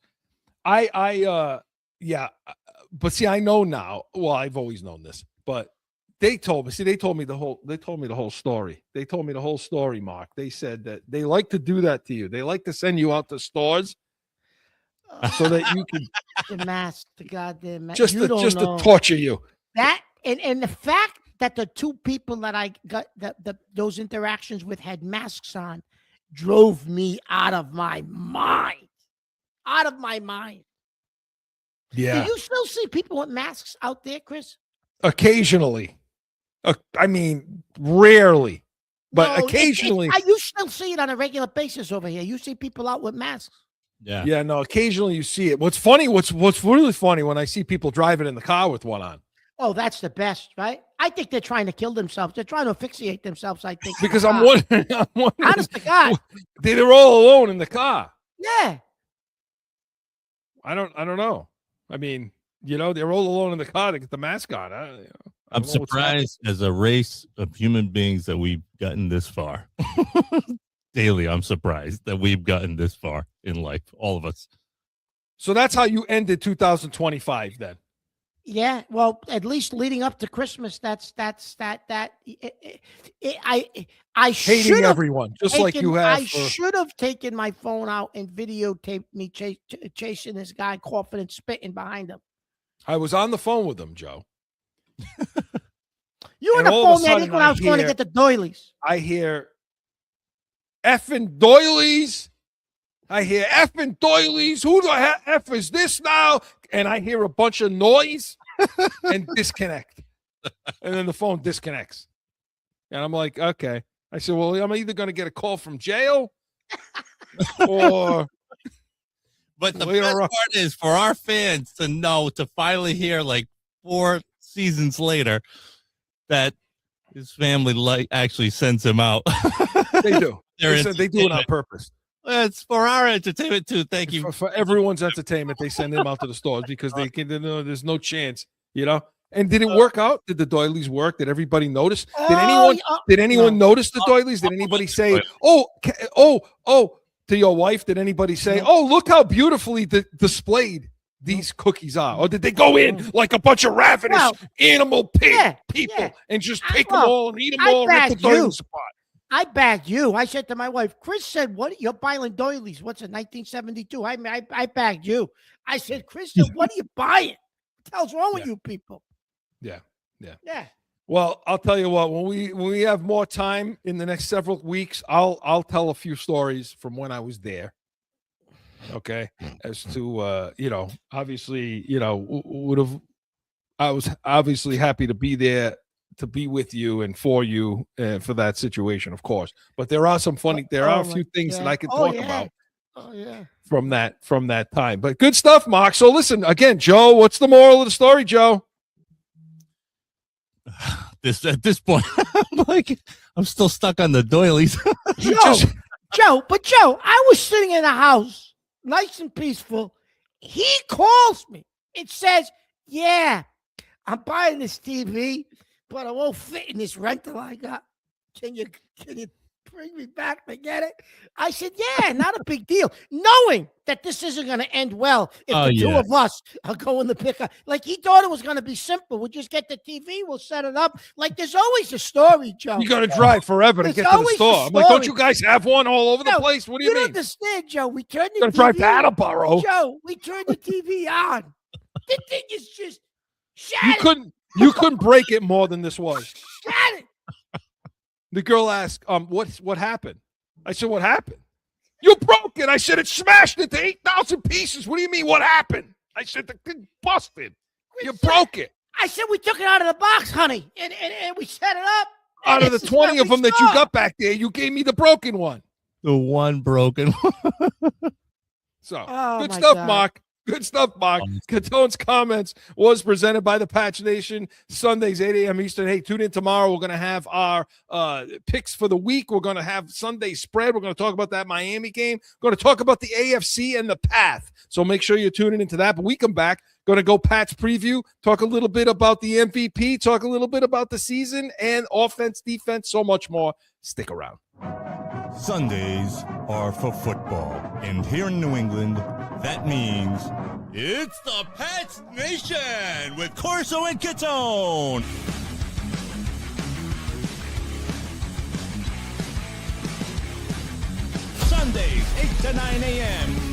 Yeah. But see, I know now. Well, I've always known this, but they told me the whole story. They told me the whole story, Mark. They said that they like to do that to you. They like to send you out to stores so that you can
the mask, the goddamn mask.
just to torture you.
That and the fact that the two people that I got those interactions with had masks on drove me out of my mind. Out of my mind.
Yeah.
Do you still see people with masks out there, Chris?
Occasionally. I mean, rarely, but
No,
occasionally.
you still see it on a regular basis over here. You see people out with masks.
Yeah.
Yeah, no, occasionally you see it. What's funny, what's really funny when I see people driving in the car with one on.
Oh, that's the best, right? I think they're trying to kill themselves. They're trying to asphyxiate themselves, I think.
Because I'm wondering
honest to God.
They're all alone in the car.
Yeah.
I don't know. I mean, they're all alone in the car to get the mask on.
I'm surprised as a race of human beings that we've gotten this far. Daily, I'm surprised that we've gotten this far in life, all of us.
So that's how you ended 2025 then.
Yeah, well, at least leading up to Christmas, I
Hating everyone, just like you have.
I should have taken my phone out and videotaped me chasing this guy, coughing and spitting behind him.
I was on the phone with him, Joe.
You were on the phone there when I was going to get the doilies.
I hear effing doilies. I hear effing doilies. Who the F is this now? And I hear a bunch of noise and disconnect. And then the phone disconnects. And I'm like, okay. I said, well, I'm either going to get a call from jail or.
But the best part is for our fans to know, to finally hear like 4 seasons later that his family actually sends him out.
They do. They do it on purpose.
It's for our entertainment too. Thank you.
For everyone's entertainment, they send him out to the stores because they know there's no chance, And did it work out? Did the doilies work? Did everybody notice? Did anyone notice the doilies? Did anybody say, to your wife? Did anybody say, oh, look how beautifully displayed these cookies are? Or did they go in like a bunch of ravenous animal people and just take them all and eat them all and rip the doilies apart?
I bagged you. I said to my wife, Chris said, what? You're buying doilies. What's it, 1972? I bagged you. I said, Chris said, what are you buying? What the hell's wrong with you people?
Yeah.
Well,
I'll tell you what, when we have more time in the next several weeks, I'll tell a few stories from when I was there. Okay. As to, obviously, I was obviously happy to be there, to be with you and for you for that situation, of course. But there are some a few things that I could talk about from that time. But good stuff, Mark. So listen, again, Joe, what's the moral of the story, Joe?
At this point, I'm still stuck on the doilies.
Joe, I was sitting in a house, nice and peaceful. He calls me. It says, yeah, I'm buying this TV, but I won't fit in this rental I got. Can you bring me back to get it? I said, yeah, not a big deal. Knowing that this isn't going to end well if the two of us are going to pick up. Like, he thought it was going to be simple. We'll just get the TV. We'll set it up. Like, there's always a story, Joe.
You got to drive forever to get to the store. I'm like, don't you guys have one all over the place? What do you mean?
You don't understand, Joe. We turned the TV
drive to Attleboro.
Joe, we turned the TV on. The thing is just shattered.
You couldn't break it more than this was.
Shattered.
The girl asked, what happened? I said, what happened? You broke it. I said, it smashed into 8,000 pieces. What do you mean, what happened? I said, the thing busted. You broke it.
I said, we took it out of the box, honey, and we set it up.
Out of the 20 of them that you got back there, you gave me the broken one.
The one broken one.
So, good stuff, God. Mark. Good stuff, Mark. Catone's comments was presented by the Patch Nation. Sundays, 8 a.m. Eastern. Hey, tune in tomorrow. We're going to have our picks for the week. We're going to have Sunday spread. We're going to talk about that Miami game. We're going to talk about the AFC and the path. So make sure you're tuning into that. But we come back. Going to go Pats preview, talk a little bit about the MVP, talk a little bit about the season and offense, defense, so much more. Stick around.
Sundays are for football. And here in New England, that means it's the Pats Nation with Corso and Catone. Sundays, 8 to 9 a.m.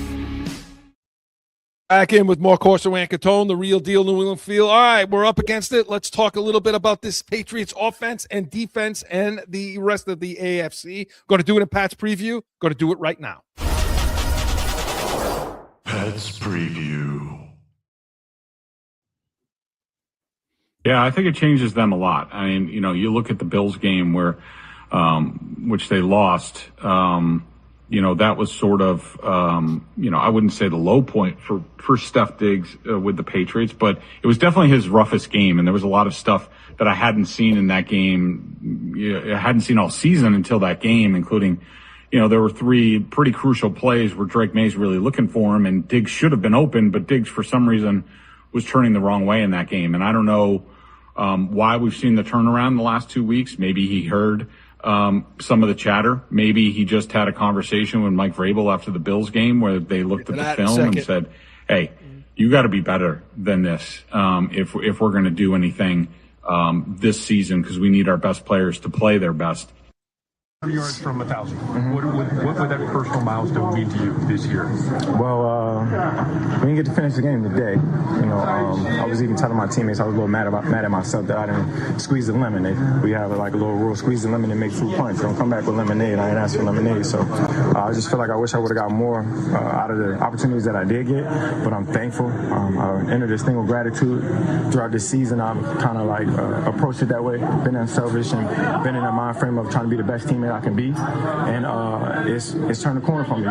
Back in with more Corso and Catone, the real deal New England feel. All right, we're up against it. Let's talk a little bit about this Patriots offense and defense and the rest of the AFC. Going to do it in Pats preview. Going to do it right now.
Pats preview.
Yeah, I think it changes them a lot. I mean, you look at the Bills game where, which they lost, that was sort of, I wouldn't say the low point for Steph Diggs with the Patriots, but it was definitely his roughest game. And there was a lot of stuff that I hadn't seen in that game. I hadn't seen all season until that game, including, there were 3 pretty crucial plays where Drake May's really looking for him, and Diggs should have been open, but Diggs for some reason was turning the wrong way in that game. And I don't know why we've seen the turnaround in the last 2 weeks. Maybe he heard some of the chatter. Maybe he just had a conversation with Mike Vrabel after the Bills game where they looked at the film and said, hey, you got to be better than this if we're going to do anything this season, because we need our best players to play their best.
Yards from 1,000. What would that personal milestone mean to you this year? Well, we didn't get to finish the game today. I was even telling my teammates I was a little mad at myself that I didn't squeeze the lemonade. We have like a little rule: squeeze the lemon and make fruit punch. Don't come back with lemonade. I ain't asked for lemonade. So I just feel like I wish I would have got more out of the opportunities that I did get. But I'm thankful. I entered this thing with gratitude. Throughout this season, I've kind of like approached it that way. Been unselfish and been in that mind frame of trying to be the best teammate I can be, and it's turned the corner for me.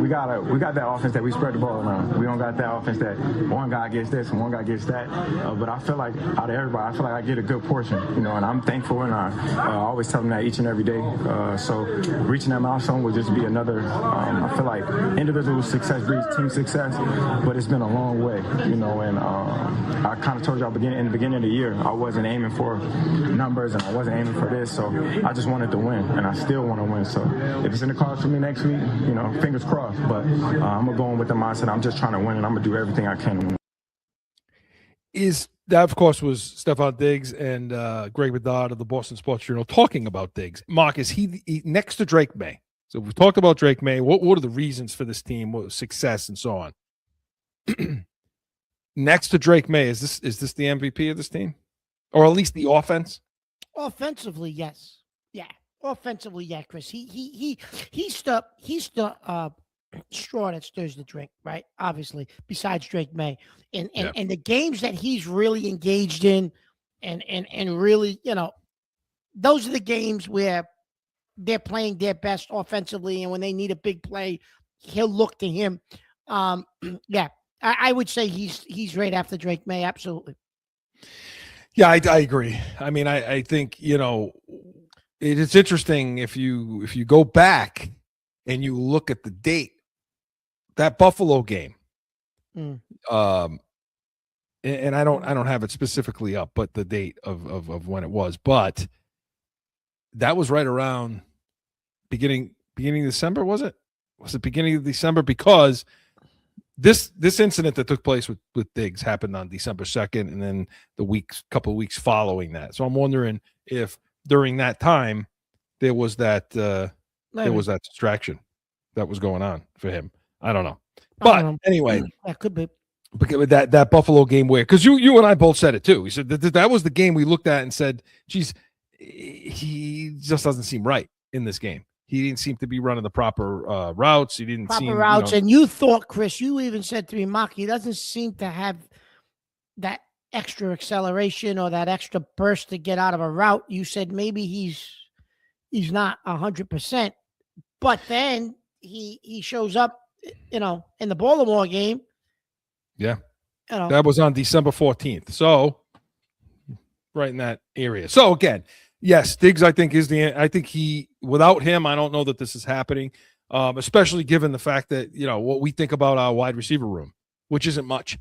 We got that offense that we spread the ball around. We don't got that offense that one guy gets this and one guy gets that. But I feel like out of everybody, I feel like I get a good portion. And I'm thankful, and I always tell them that each and every day. So reaching that milestone will just be another. I feel like individual success breeds team success, but it's been a long way. And I kind of told y'all in the beginning of the year, I wasn't aiming for numbers and I wasn't aiming for this. So I just wanted to win, and I still want to win. So if it's in the cards for me next week, fingers crossed. But I'm going to go in with the mindset I'm just trying to win, and I'm going to do everything I can.
That, of course, was Stephon Diggs and Greg Bedard of the Boston Sports Journal talking about Diggs. Mark, is he next to Drake May? So we've talked about Drake May. What are the reasons for this team, success, and so on? Next to Drake May, is this the MVP of this team, or at least the offense?
Offensively, yes. Yeah. Offensively, yeah, Chris. He's the straw that stirs the drink, right? Obviously, besides Drake May, and the games that he's really engaged in, and really, those are the games where they're playing their best offensively, and when they need a big play, he'll look to him. Yeah, I would say he's right after Drake May, absolutely.
Yeah, I agree. I mean, I think it's interesting if you go back and you look at the date, that Buffalo game. And I don't have it specifically up, but the date of when it was. But that was right around beginning of December, was it? Was it beginning of December? Because this incident that took place with Diggs happened on December 2nd, and then couple of weeks following that. So I'm wondering if during that time there was that distraction that was going on for him. I don't know. But anyway,
that could be.
But that Buffalo game where, because you and I both said it too. We said that was the game we looked at and said, geez, he just doesn't seem right in this game. He didn't seem to be running the proper routes. He didn't seem
routes. And you thought, Chris, you even said to me, Mark, he doesn't seem to have that extra acceleration or that extra burst to get out of a route. You said maybe he's not 100%, but then he shows up, in the Baltimore game.
Yeah. That was on December 14th. So right in that area. So again, yes, Diggs, I think without him, I don't know that this is happening. Especially given the fact that, what we think about our wide receiver room, which isn't much.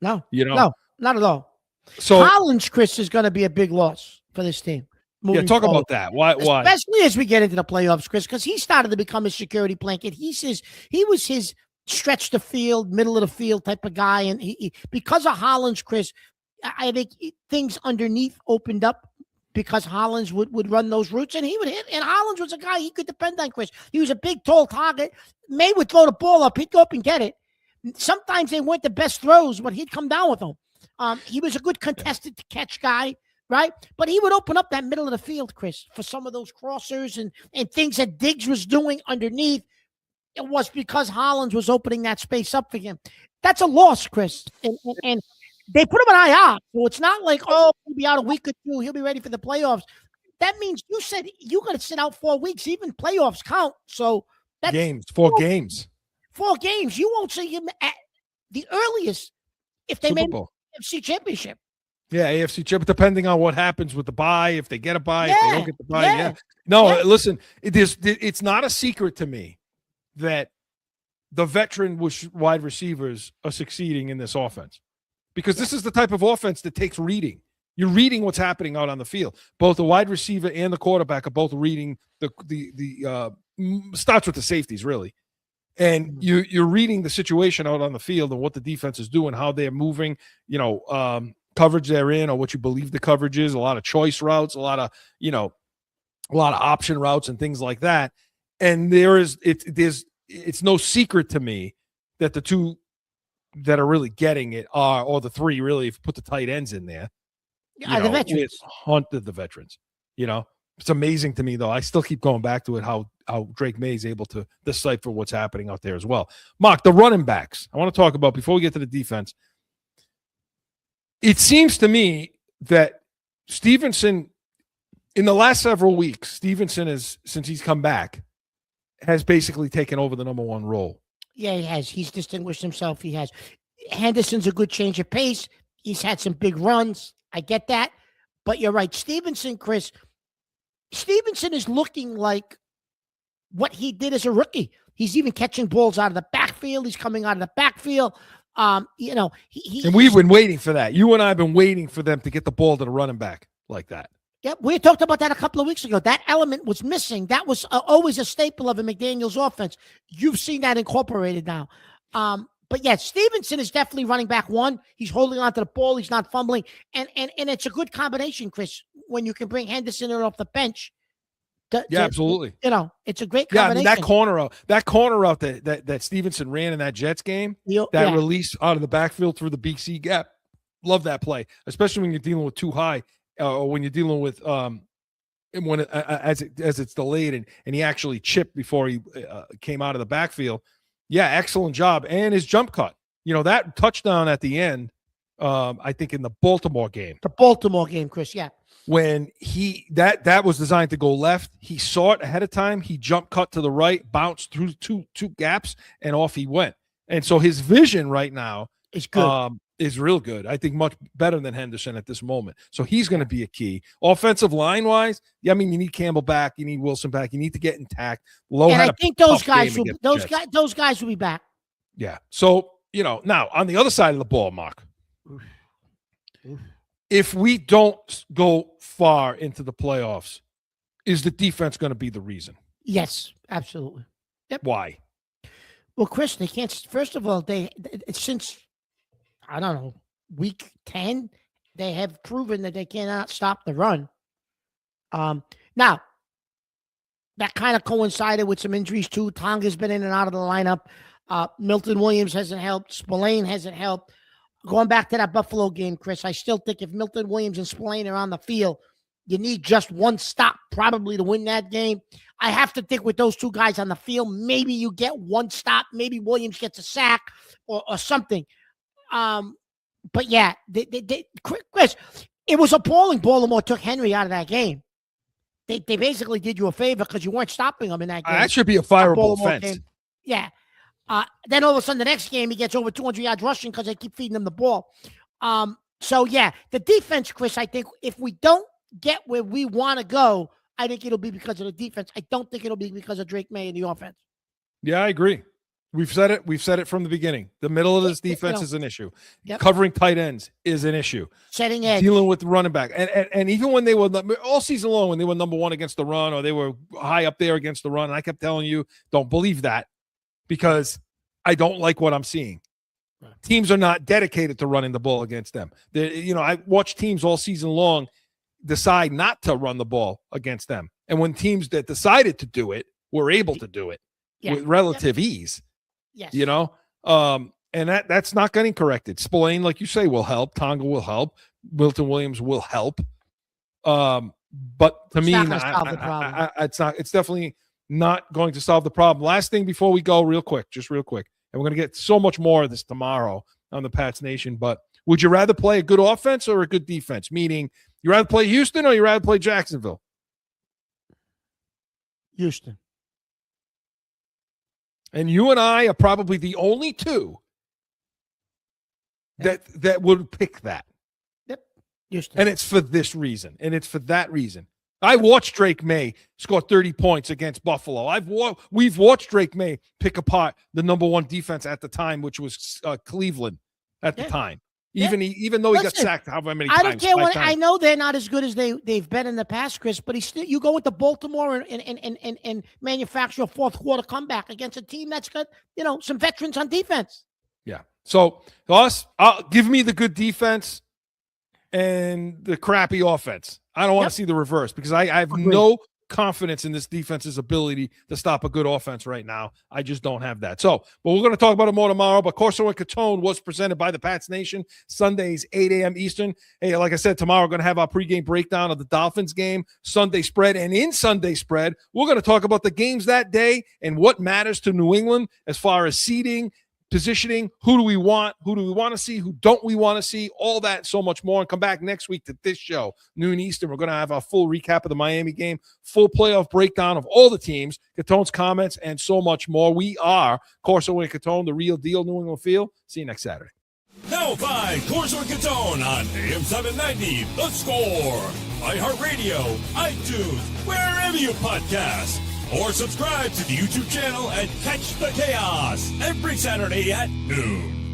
No,
You know,
no, not at all.
so
Collins, Chris, is going to be a big loss for this team.
yeah, talk
forward.
about that. Why?
Especially as we get into the playoffs, Chris, because he started to become a security blanket. He was his stretch the field, middle of the field type of guy, and he because of Hollins, Chris, I think things underneath opened up because Hollins would run those routes and he would hit. And Hollins was a guy he could depend on, Chris. He was a big, tall target. May would throw the ball up. He'd go up and get it. Sometimes they weren't the best throws, but he'd come down with them. He was a good contested catch guy, right? But he would open up that middle of the field, Chris, for some of those crossers and things that Diggs was doing underneath. It was because Hollins was opening that space up for him. That's a loss, Chris. And they put him on IR. So it's not like, oh, he'll be out a week or two. He'll be ready for the playoffs. That means you said you're going to sit out 4 weeks. Even playoffs count. So that's
four games.
4 games. You won't see him at the earliest if they
Super
made
Bowl.
the AFC Championship.
Yeah, AFC Chip, depending on what happens with the bye, if they get a bye, if they don't get the bye.
yeah.
Yeah. No,
Yeah.
listen, it's not a secret to me that the veteran wide receivers are succeeding in this offense because this is the type of offense that takes reading. You're reading what's happening out on the field. Both the wide receiver and the quarterback are both reading the starts with the safeties, really. And you're reading the situation out on the field and what the defense is doing, how they're moving, coverage they're in or what you believe the coverage is, a lot of choice routes, a lot of option routes and things like that. And it's no secret to me that the two that are really getting it are, or the three really, if you put the tight ends in there,
The veterans.
Hunted the veterans. It's amazing to me though. I still keep going back to it, how Drake May is able to decipher what's happening out there as well. Mark, the running backs, I want to talk about before we get to the defense. It seems to me that Stevenson, in the last several weeks, Stevenson is, since he's come back, has basically taken over the number one role.
Yeah, he has. He's distinguished himself. He has. Henderson's a good change of pace. He's had some big runs. I get that. But you're right. Stevenson, Chris, Stevenson is looking like what he did as a rookie. He's even catching balls out of the backfield. He's coming out of the backfield. And
we've been waiting for that. You and I have been waiting for them to get the ball to the running back like that.
Yep, we talked about that a couple of weeks ago. That element was missing. That was always a staple of a McDaniels offense. You've seen that incorporated now. But yeah, Stevenson is definitely running back one. He's holding on to the ball. He's not fumbling. And it's a good combination, Chris, when you can bring Henderson in off the bench.
Absolutely.
It's a great combination.
Yeah, that corner out that Stevenson ran in that Jets game, release out of the backfield through the BC gap. Love that play, especially when you're dealing with too high, or when you're dealing with as it's delayed and he actually chipped before he came out of the backfield. Yeah, excellent job. And his jump cut. That touchdown at the end, I think in the Baltimore game.
The Baltimore game, Chris, yeah.
When that was designed to go left, he saw it ahead of time. He jump cut to the right, bounced through two gaps, and off he went. And so his vision right now
is good.
Is real good. I think much better than Henderson at this moment. So he's going to be a key. Offensive line wise, you need Campbell back, you need Wilson back, you need to get intact.
And I think those guys will be back.
Yeah. So now on the other side of the ball, Mark. If we don't go far into the playoffs, is the defense going to be the reason?
Yes, absolutely. Yep.
Why?
Well, Chris, they can't. First of all, since I don't know, week 10, they have proven that they cannot stop the run. Now that kind of coincided with some injuries too. Tonga's been in and out of the lineup. Milton Williams hasn't helped. Spillane hasn't helped. Going back to that Buffalo game, Chris, I still think if Milton Williams and Spillane are on the field, you need just one stop probably to win that game. I have to think with those two guys on the field, maybe you get one stop. Maybe Williams gets a sack or something. But yeah, Chris, it was appalling. Baltimore took Henry out of that game. They basically did you a favor because you weren't stopping him in that game.
That should be a fireable offense.
Game. Yeah. Then all of a sudden, the next game, he gets over 200 yards rushing because they keep feeding him the ball. So, yeah, the defense, Chris, I think if we don't get where we want to go, I think it'll be because of the defense. I don't think it'll be because of Drake May and the offense.
Yeah, I agree. We've said it. We've said it from the beginning. The middle of this defense is an issue. Covering tight ends is an issue.
Setting edge.
Dealing with the running back. And even when they were all season long, when they were number one against the run or they were high up there against the run, and I kept telling you, don't believe that because I don't like what I'm seeing. Right. Teams are not dedicated to running the ball against them. I watch teams all season long decide not to run the ball against them. And when teams that decided to do it were able to do it with relative ease.
Yes.
And that's not getting corrected. Spillane, like you say, will help. Tonga will help. Milton Williams will help. But to me, it's definitely not going to solve the problem. Last thing before we go, real quick. And we're going to get so much more of this tomorrow on the Pats Nation. But would you rather play a good offense or a good defense? Meaning, you rather play Houston or you rather play Jacksonville?
Houston.
And you and I are probably the only two that would pick that.
Yep. Houston.
And it's for this reason. And it's for that reason. I watched Drake May score 30 points against Buffalo. We've watched Drake May pick apart the number one defense at the time, which was Cleveland at the time. Even though he got sacked however many times.
I don't care what I know they're not as good as they've been in the past, Chris, but you go into Baltimore and manufacture a fourth quarter comeback against a team that's got, some veterans on defense.
Yeah. So give me the good defense and the crappy offense. I don't want to see the reverse because I have no confidence in this defense's ability to stop a good offense right now. I just don't have that. So, but we're going to talk about it more tomorrow. But Corso and Catone was presented by the Pats Nation, Sundays, 8 a.m. Eastern. Hey, like I said, tomorrow we're going to have our pregame breakdown of the Dolphins game, Sunday spread. And in Sunday spread, we're going to talk about the games that day and what matters to New England as far as seeding, positioning, who do we want to see, who don't we want to see, all that, so much more. And come back next week to this show, noon Eastern. We're going to have our full recap of the Miami game, full playoff breakdown of all the teams, Catone's comments, and so much more. We are Corso and Catone, the real deal New England Feel. See you next Saturday.
Now find Corso and Catone on AM 790, The Score, iHeartRadio, iTunes, wherever you podcast. Or subscribe to the YouTube channel and catch the chaos every Saturday at noon.